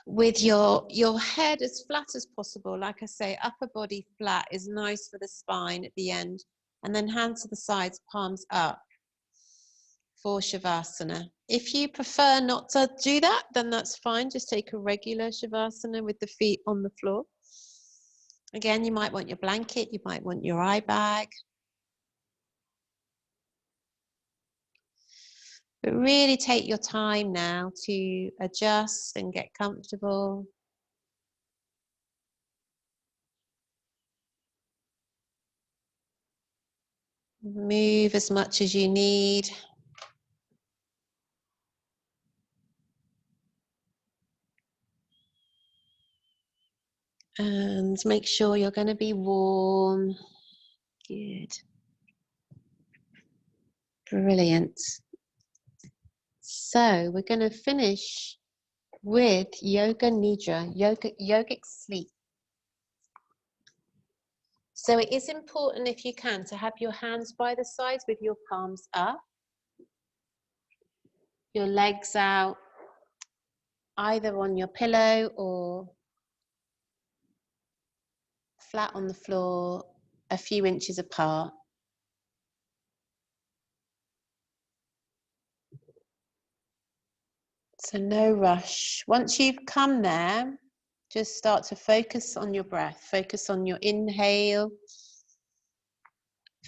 with your head as flat as possible. Like I say, upper body flat is nice for the spine at the end, and then hands to the sides, palms up for Shavasana. If you prefer not to do that, then that's fine. Just take a regular Shavasana with the feet on the floor. Again, you might want your blanket, you might want your eye bag. But really take your time now to adjust and get comfortable. Move as much as you need. And make sure you're going to be warm. Good. Brilliant. So we're going to finish with Yoga Nidra, yogic sleep. So it is important, if you can, to have your hands by the sides with your palms up, your legs out, either on your pillow or flat on the floor, a few inches apart. So no rush. Once you've come there, just start to focus on your breath. Focus on your inhale.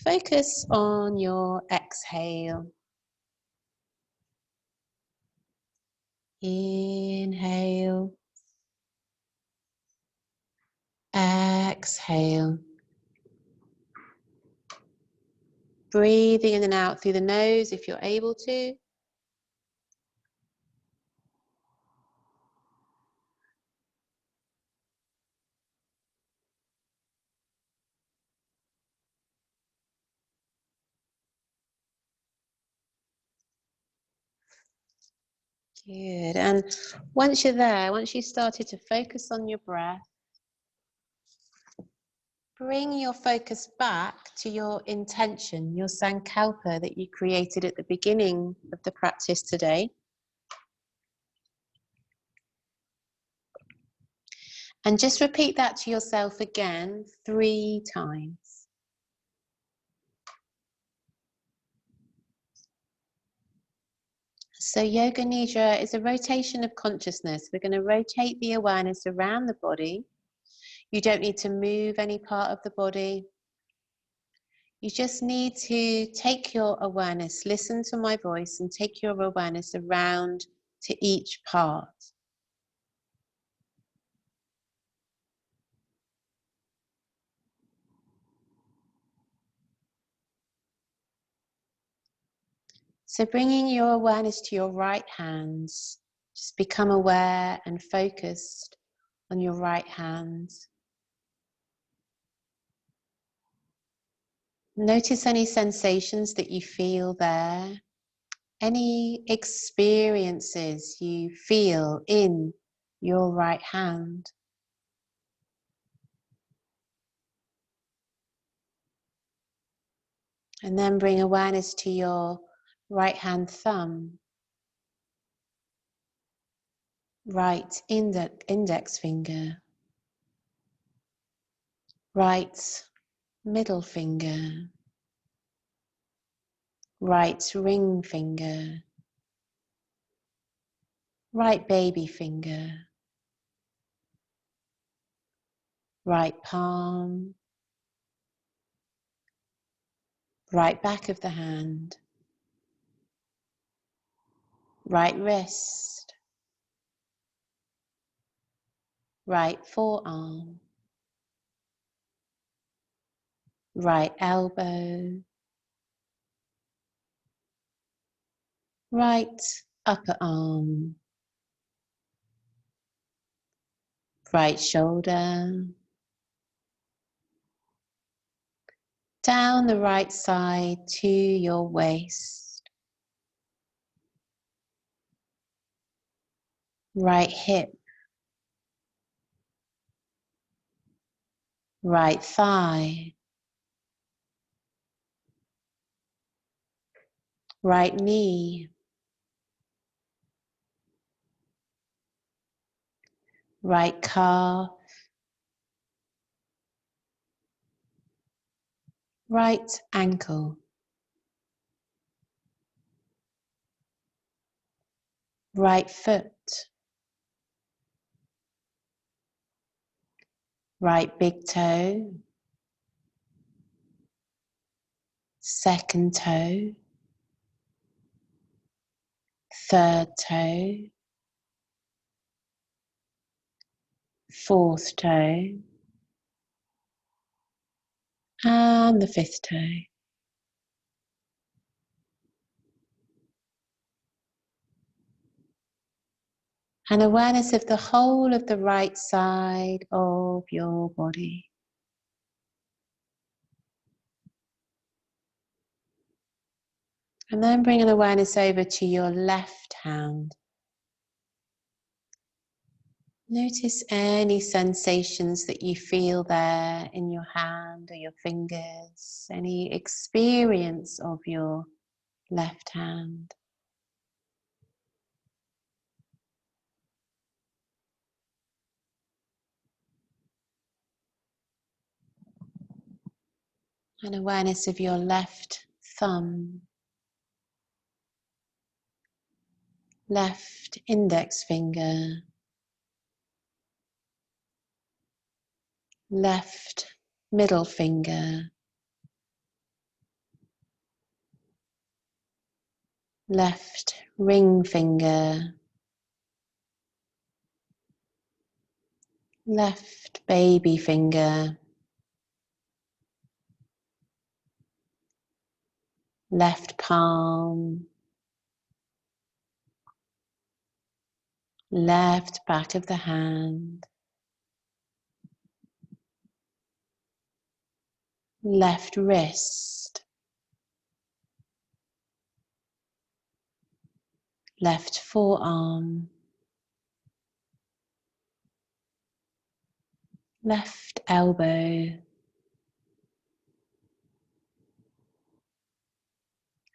Focus on your exhale. Inhale. Exhale. Breathing in and out through the nose if you're able to. Good. And once you're there, once you started to focus on your breath, bring your focus back to your intention, your sankalpa that you created at the beginning of the practice today. And just repeat that to yourself again 3 times. So Yoga Nidra is a rotation of consciousness. We're going to rotate the awareness around the body. You don't need to move any part of the body. You just need to take your awareness, listen to my voice, and take your awareness around to each part. So bringing your awareness to your right hands, just become aware and focused on your right hand. Notice any sensations that you feel there, any experiences you feel in your right hand. And then bring awareness to your right hand thumb, right index finger, right middle finger, right ring finger, right baby finger, right palm, right back of the hand, right wrist, right forearm, right elbow, right upper arm, right shoulder, down the right side to your waist, right hip, right thigh, right knee, right calf, right ankle, right foot, right big toe, second toe, third toe, fourth toe, and the fifth toe. And awareness of the whole of the right side of your body. And then bring an awareness over to your left hand. Notice any sensations that you feel there in your hand or your fingers, any experience of your left hand. An awareness of your left thumb, left index finger, left middle finger, left ring finger, left baby finger, left palm, left back of the hand, left wrist, left forearm, left elbow,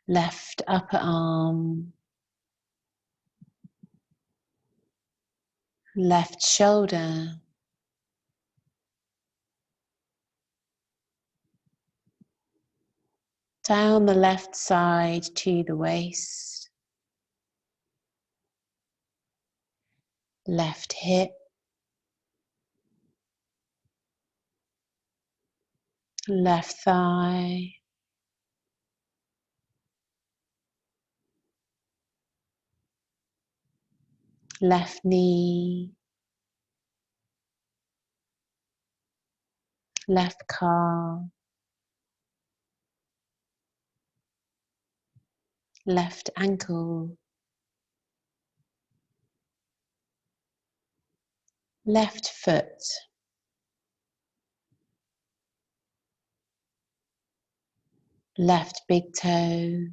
left upper arm, left shoulder, down the left side to the waist, left hip, left thigh, left knee, left calf, left ankle, left foot, left big toe,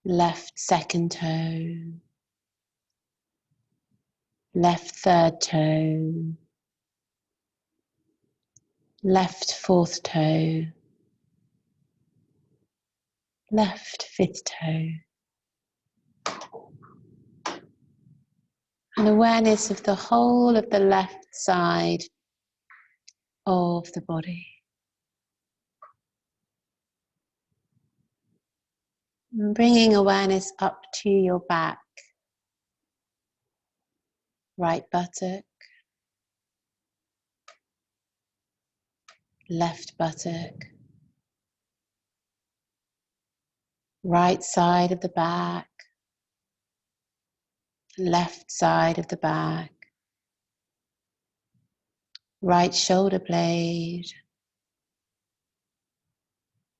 left second toe, left third toe, left fourth toe, left fifth toe. An awareness of the whole of the left side of the body. And bringing awareness up to your back, right buttock, left buttock, right side of the back, left side of the back, right shoulder blade,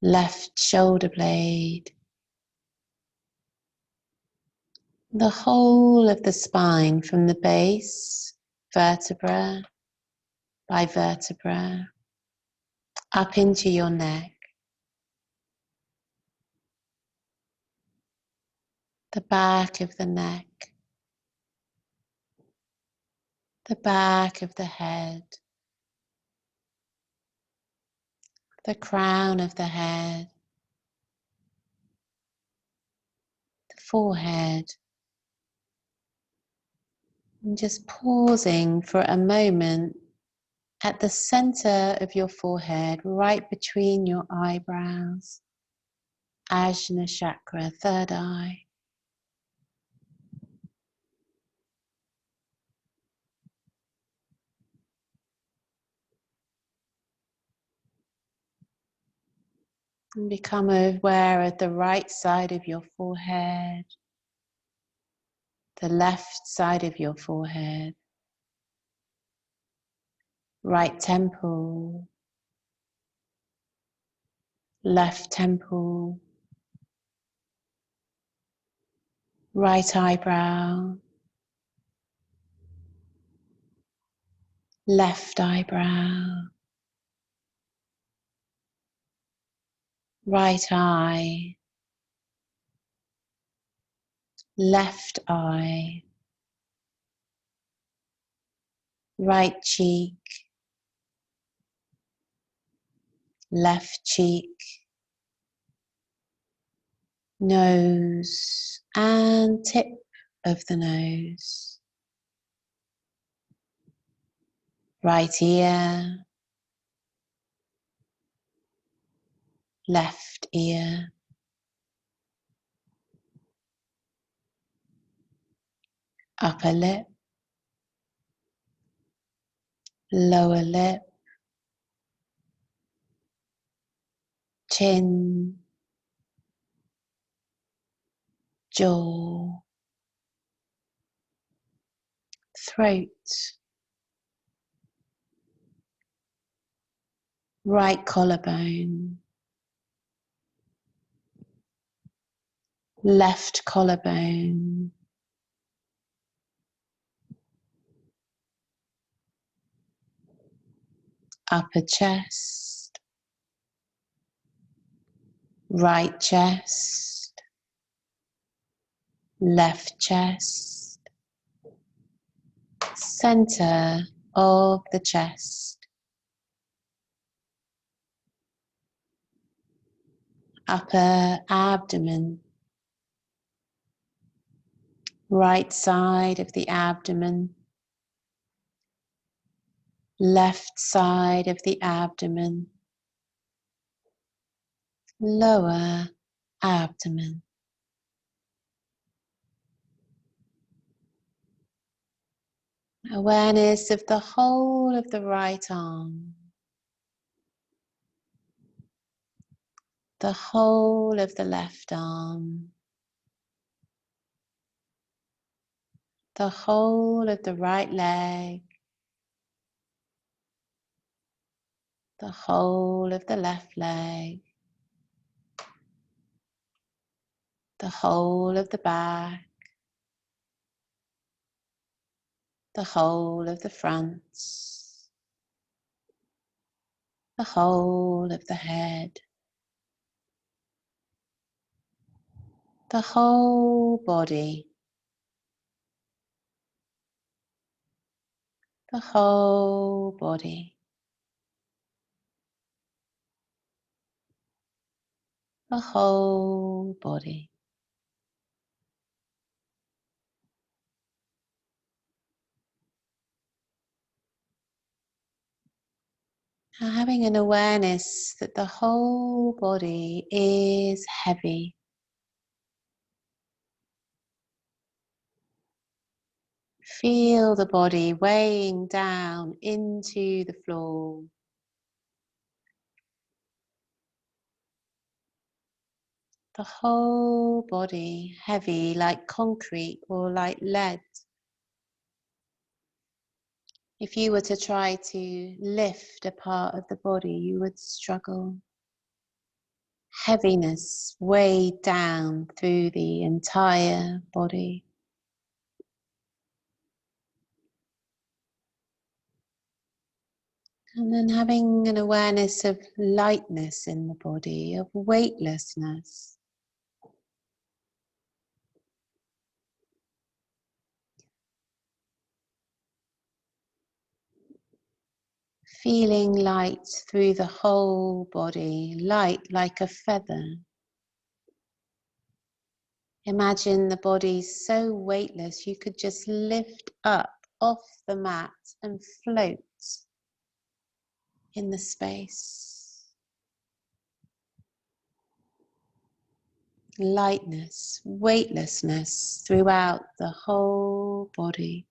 left shoulder blade, the whole of the spine from the base, vertebra by vertebra, up into your neck, the back of the neck, the back of the head, the crown of the head, the forehead, and just pausing for a moment at the center of your forehead, right between your eyebrows, Ajna chakra, third eye. And become aware of the right side of your forehead, the left side of your forehead, right temple, left temple, right eyebrow, left eyebrow, right eye, left eye, right cheek, left cheek, nose and tip of the nose, right ear, left ear, upper lip, lower lip, chin, jaw, throat, right collarbone, left collarbone, upper chest, right chest, left chest, center of the chest, upper abdomen, right side of the abdomen, left side of the abdomen, lower abdomen. Awareness of the whole of the right arm, the whole of the left arm, the whole of the right leg, the whole of the left leg, the whole of the back, the whole of the front, the whole of the head, the whole body, the whole body. the whole body. Now having an awareness that the whole body is heavy. Feel the body weighing down into the floor. The whole body heavy like concrete or like lead. If you were to try to lift a part of the body, you would struggle. Heaviness weighed down through the entire body. And then having an awareness of lightness in the body, of weightlessness. Feeling light through the whole body, light like a feather. Imagine the body so weightless you could just lift up off the mat and float in the space. Lightness, weightlessness throughout the whole body.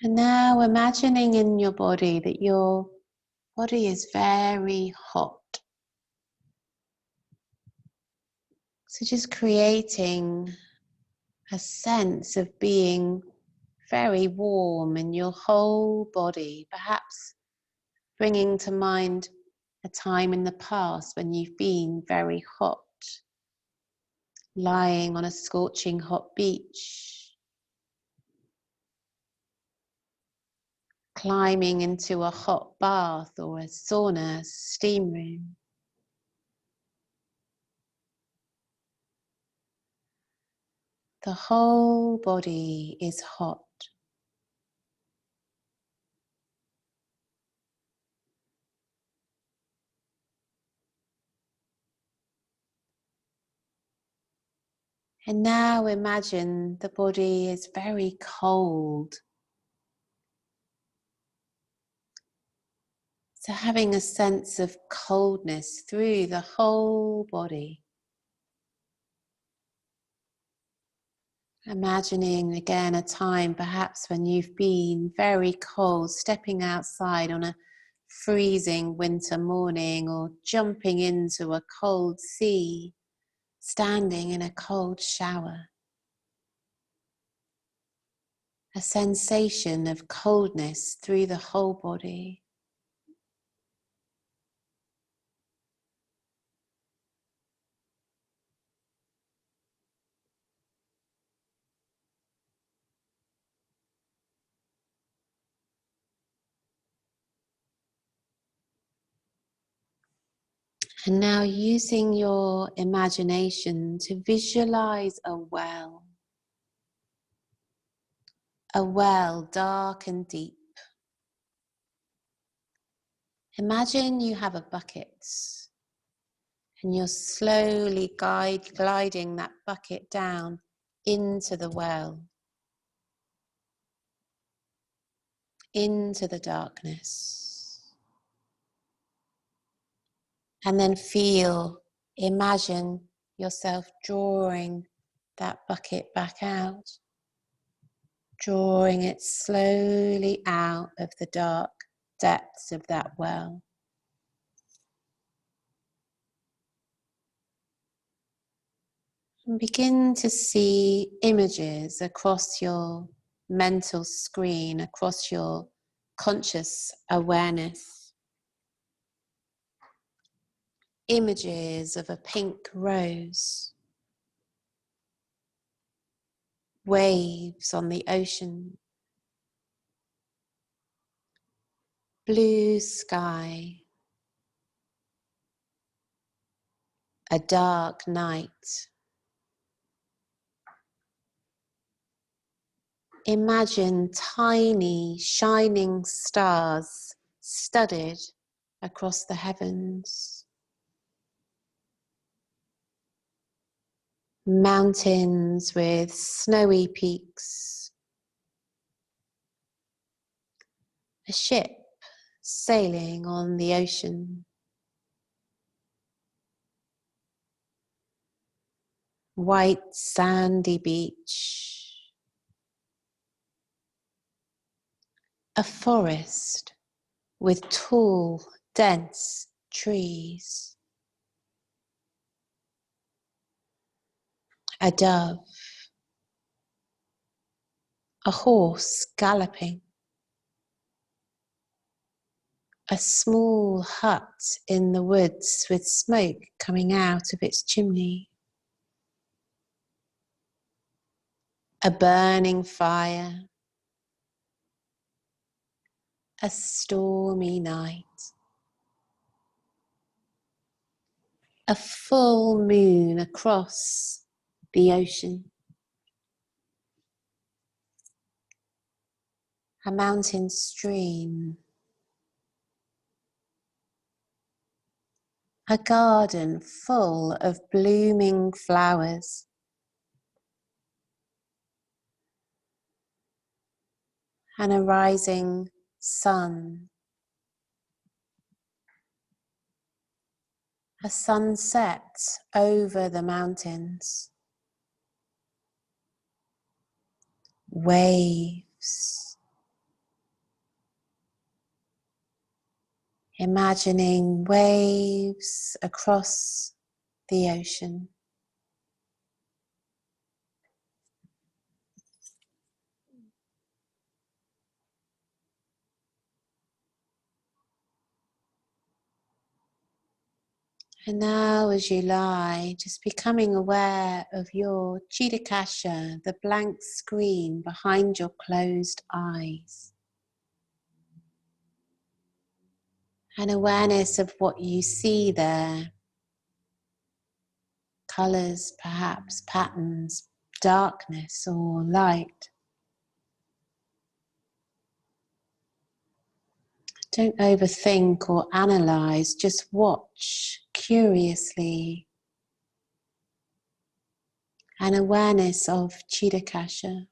And now imagining in your body that your body is very hot. So just creating a sense of being very warm in your whole body, perhaps bringing to mind a time in the past when you've been very hot, lying on a scorching hot beach, climbing into a hot bath or a sauna, steam room. The whole body is hot. And now imagine the body is very cold. So having a sense of coldness through the whole body. Imagining again a time perhaps when you've been very cold, stepping outside on a freezing winter morning or jumping into a cold sea, standing in a cold shower. A sensation of coldness through the whole body. And now using your imagination to visualize a well dark and deep. Imagine you have a bucket and you're slowly gliding that bucket down into the well, into the darkness. And then imagine yourself drawing that bucket back out, drawing it slowly out of the dark depths of that well. And begin to see images across your mental screen, across your conscious awareness. Images of a pink rose, waves on the ocean, blue sky, a dark night, Imagine tiny, shining stars studded across the heavens. Mountains with snowy peaks. A ship sailing on the ocean. White sandy beach. A forest with tall, dense trees. A dove. A horse galloping. A small hut in the woods with smoke coming out of its chimney. A burning fire. A stormy night. A full moon across the ocean. A mountain stream. A garden full of blooming flowers. And a rising sun. A sunset over the mountains. Waves. Imagining waves across the ocean. And now as you lie, just becoming aware of your Chitakasha, the blank screen behind your closed eyes. An awareness of what you see there. Colours, perhaps, patterns, darkness or light. Don't overthink or analyse, just watch curiously. An awareness of Chitakasha.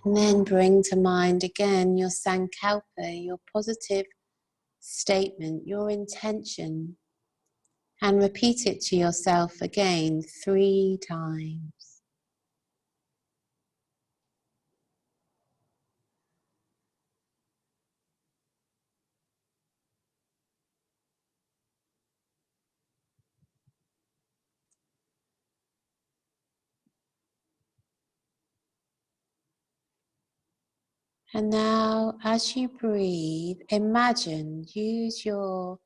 And then bring to mind again your sankalpa, your positive statement, your intention, and repeat it to yourself again 3 times. And now, as you breathe, imagine, use your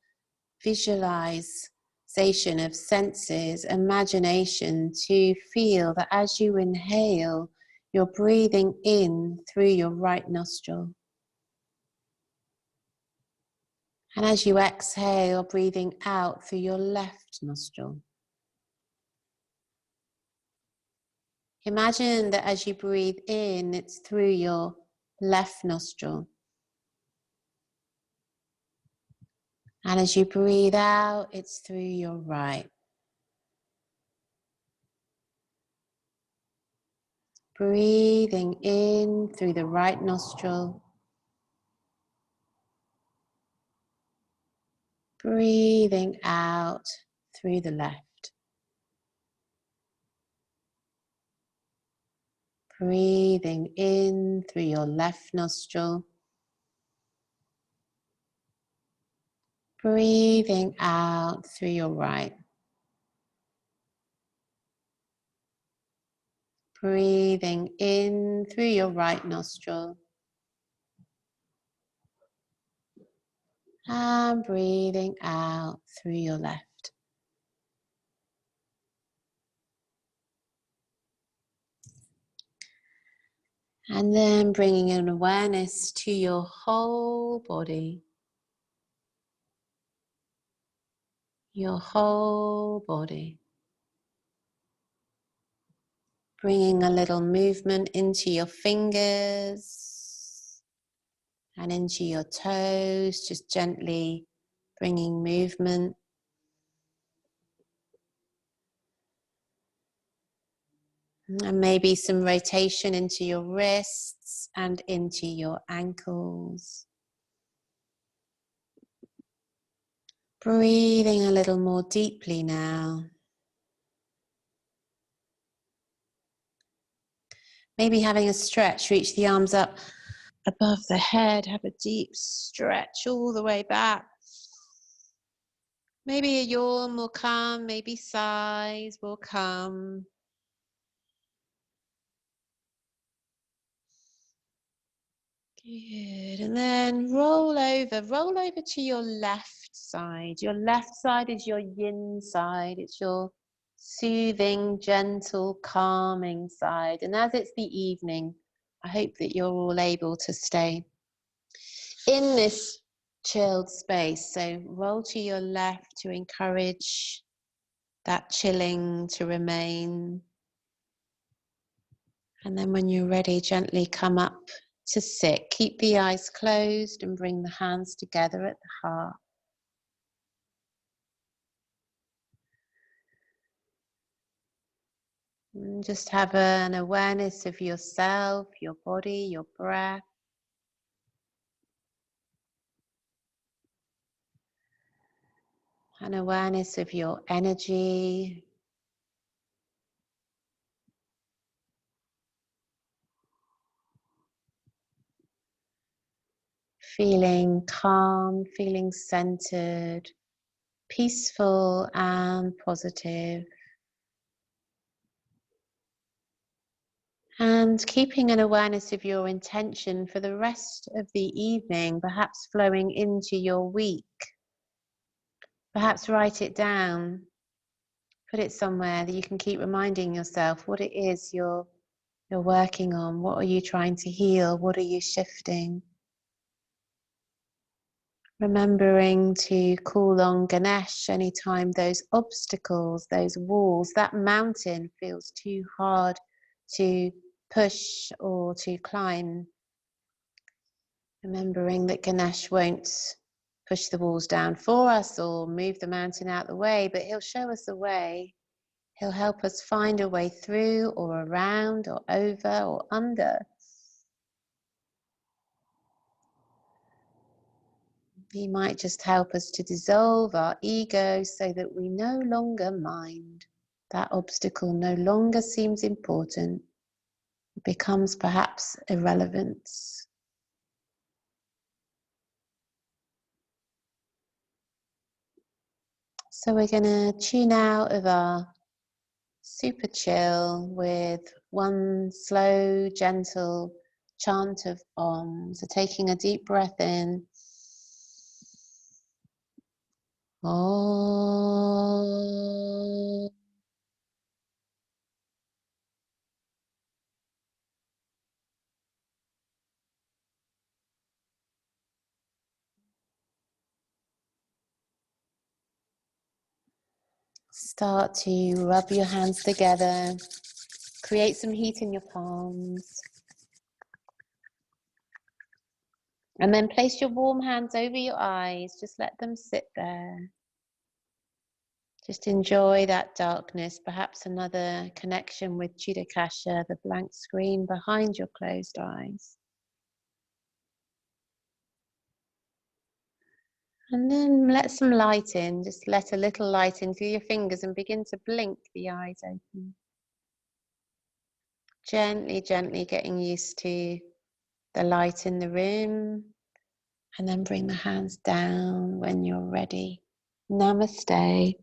visualization of senses, imagination to feel that as you inhale, you're breathing in through your right nostril. And as you exhale, breathing out through your left nostril. Imagine that as you breathe in, it's through your left nostril. And as you breathe out, it's through your right. Breathing in through the right nostril. Breathing out through the left. Breathing in through your left nostril. Breathing out through your right. Breathing in through your right nostril. And breathing out through your left. And then bringing an awareness to your whole body. Your whole body. Bringing a little movement into your fingers and into your toes, just gently bringing movement. And maybe some rotation into your wrists and into your ankles. Breathing a little more deeply now. Maybe having a stretch, reach the arms up above the head, have a deep stretch all the way back. Maybe a yawn will come, maybe sighs will come. Good, and then roll over to your left side. Your left side is your yin side. It's your soothing, gentle, calming side. And as it's the evening, I hope that you're all able to stay in this chilled space. So roll to your left to encourage that chilling to remain. And then when you're ready, gently come up to sit. Keep the eyes closed and bring the hands together at the heart. And just have an awareness of yourself, your body, your breath. An awareness of your energy. Feeling calm, feeling centered, peaceful and positive. And keeping an awareness of your intention for the rest of the evening, perhaps flowing into your week. Perhaps write it down, put it somewhere that you can keep reminding yourself what it is you're working on. What are you trying to heal? What are you shifting? Remembering to call on Ganesh anytime those obstacles, those walls, that mountain feels too hard to push or to climb. Remembering that Ganesh won't push the walls down for us or move the mountain out the way, but he'll show us a way. He'll help us find a way through or around or over or under. He might just help us to dissolve our ego so that we no longer mind. That obstacle no longer seems important. It becomes perhaps irrelevant. So we're going to tune out of our super chill with one slow, gentle chant of Om. So taking a deep breath in. Om. Start to rub your hands together. Create some heat in your palms. And then place your warm hands over your eyes. Just let them sit there. Just enjoy that darkness, perhaps another connection with Chitakasha, the blank screen behind your closed eyes. And then let some light in, just let a little light in through your fingers and begin to blink the eyes open. Gently, gently getting used to the light in the room. And then bring the hands down when you're ready. Namaste.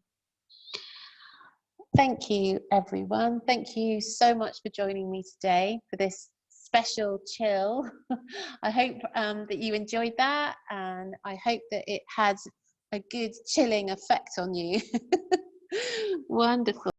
Thank you, everyone. Thank you so much for joining me today for this special chill. I hope that you enjoyed that, and I hope that it had a good chilling effect on you. Wonderful.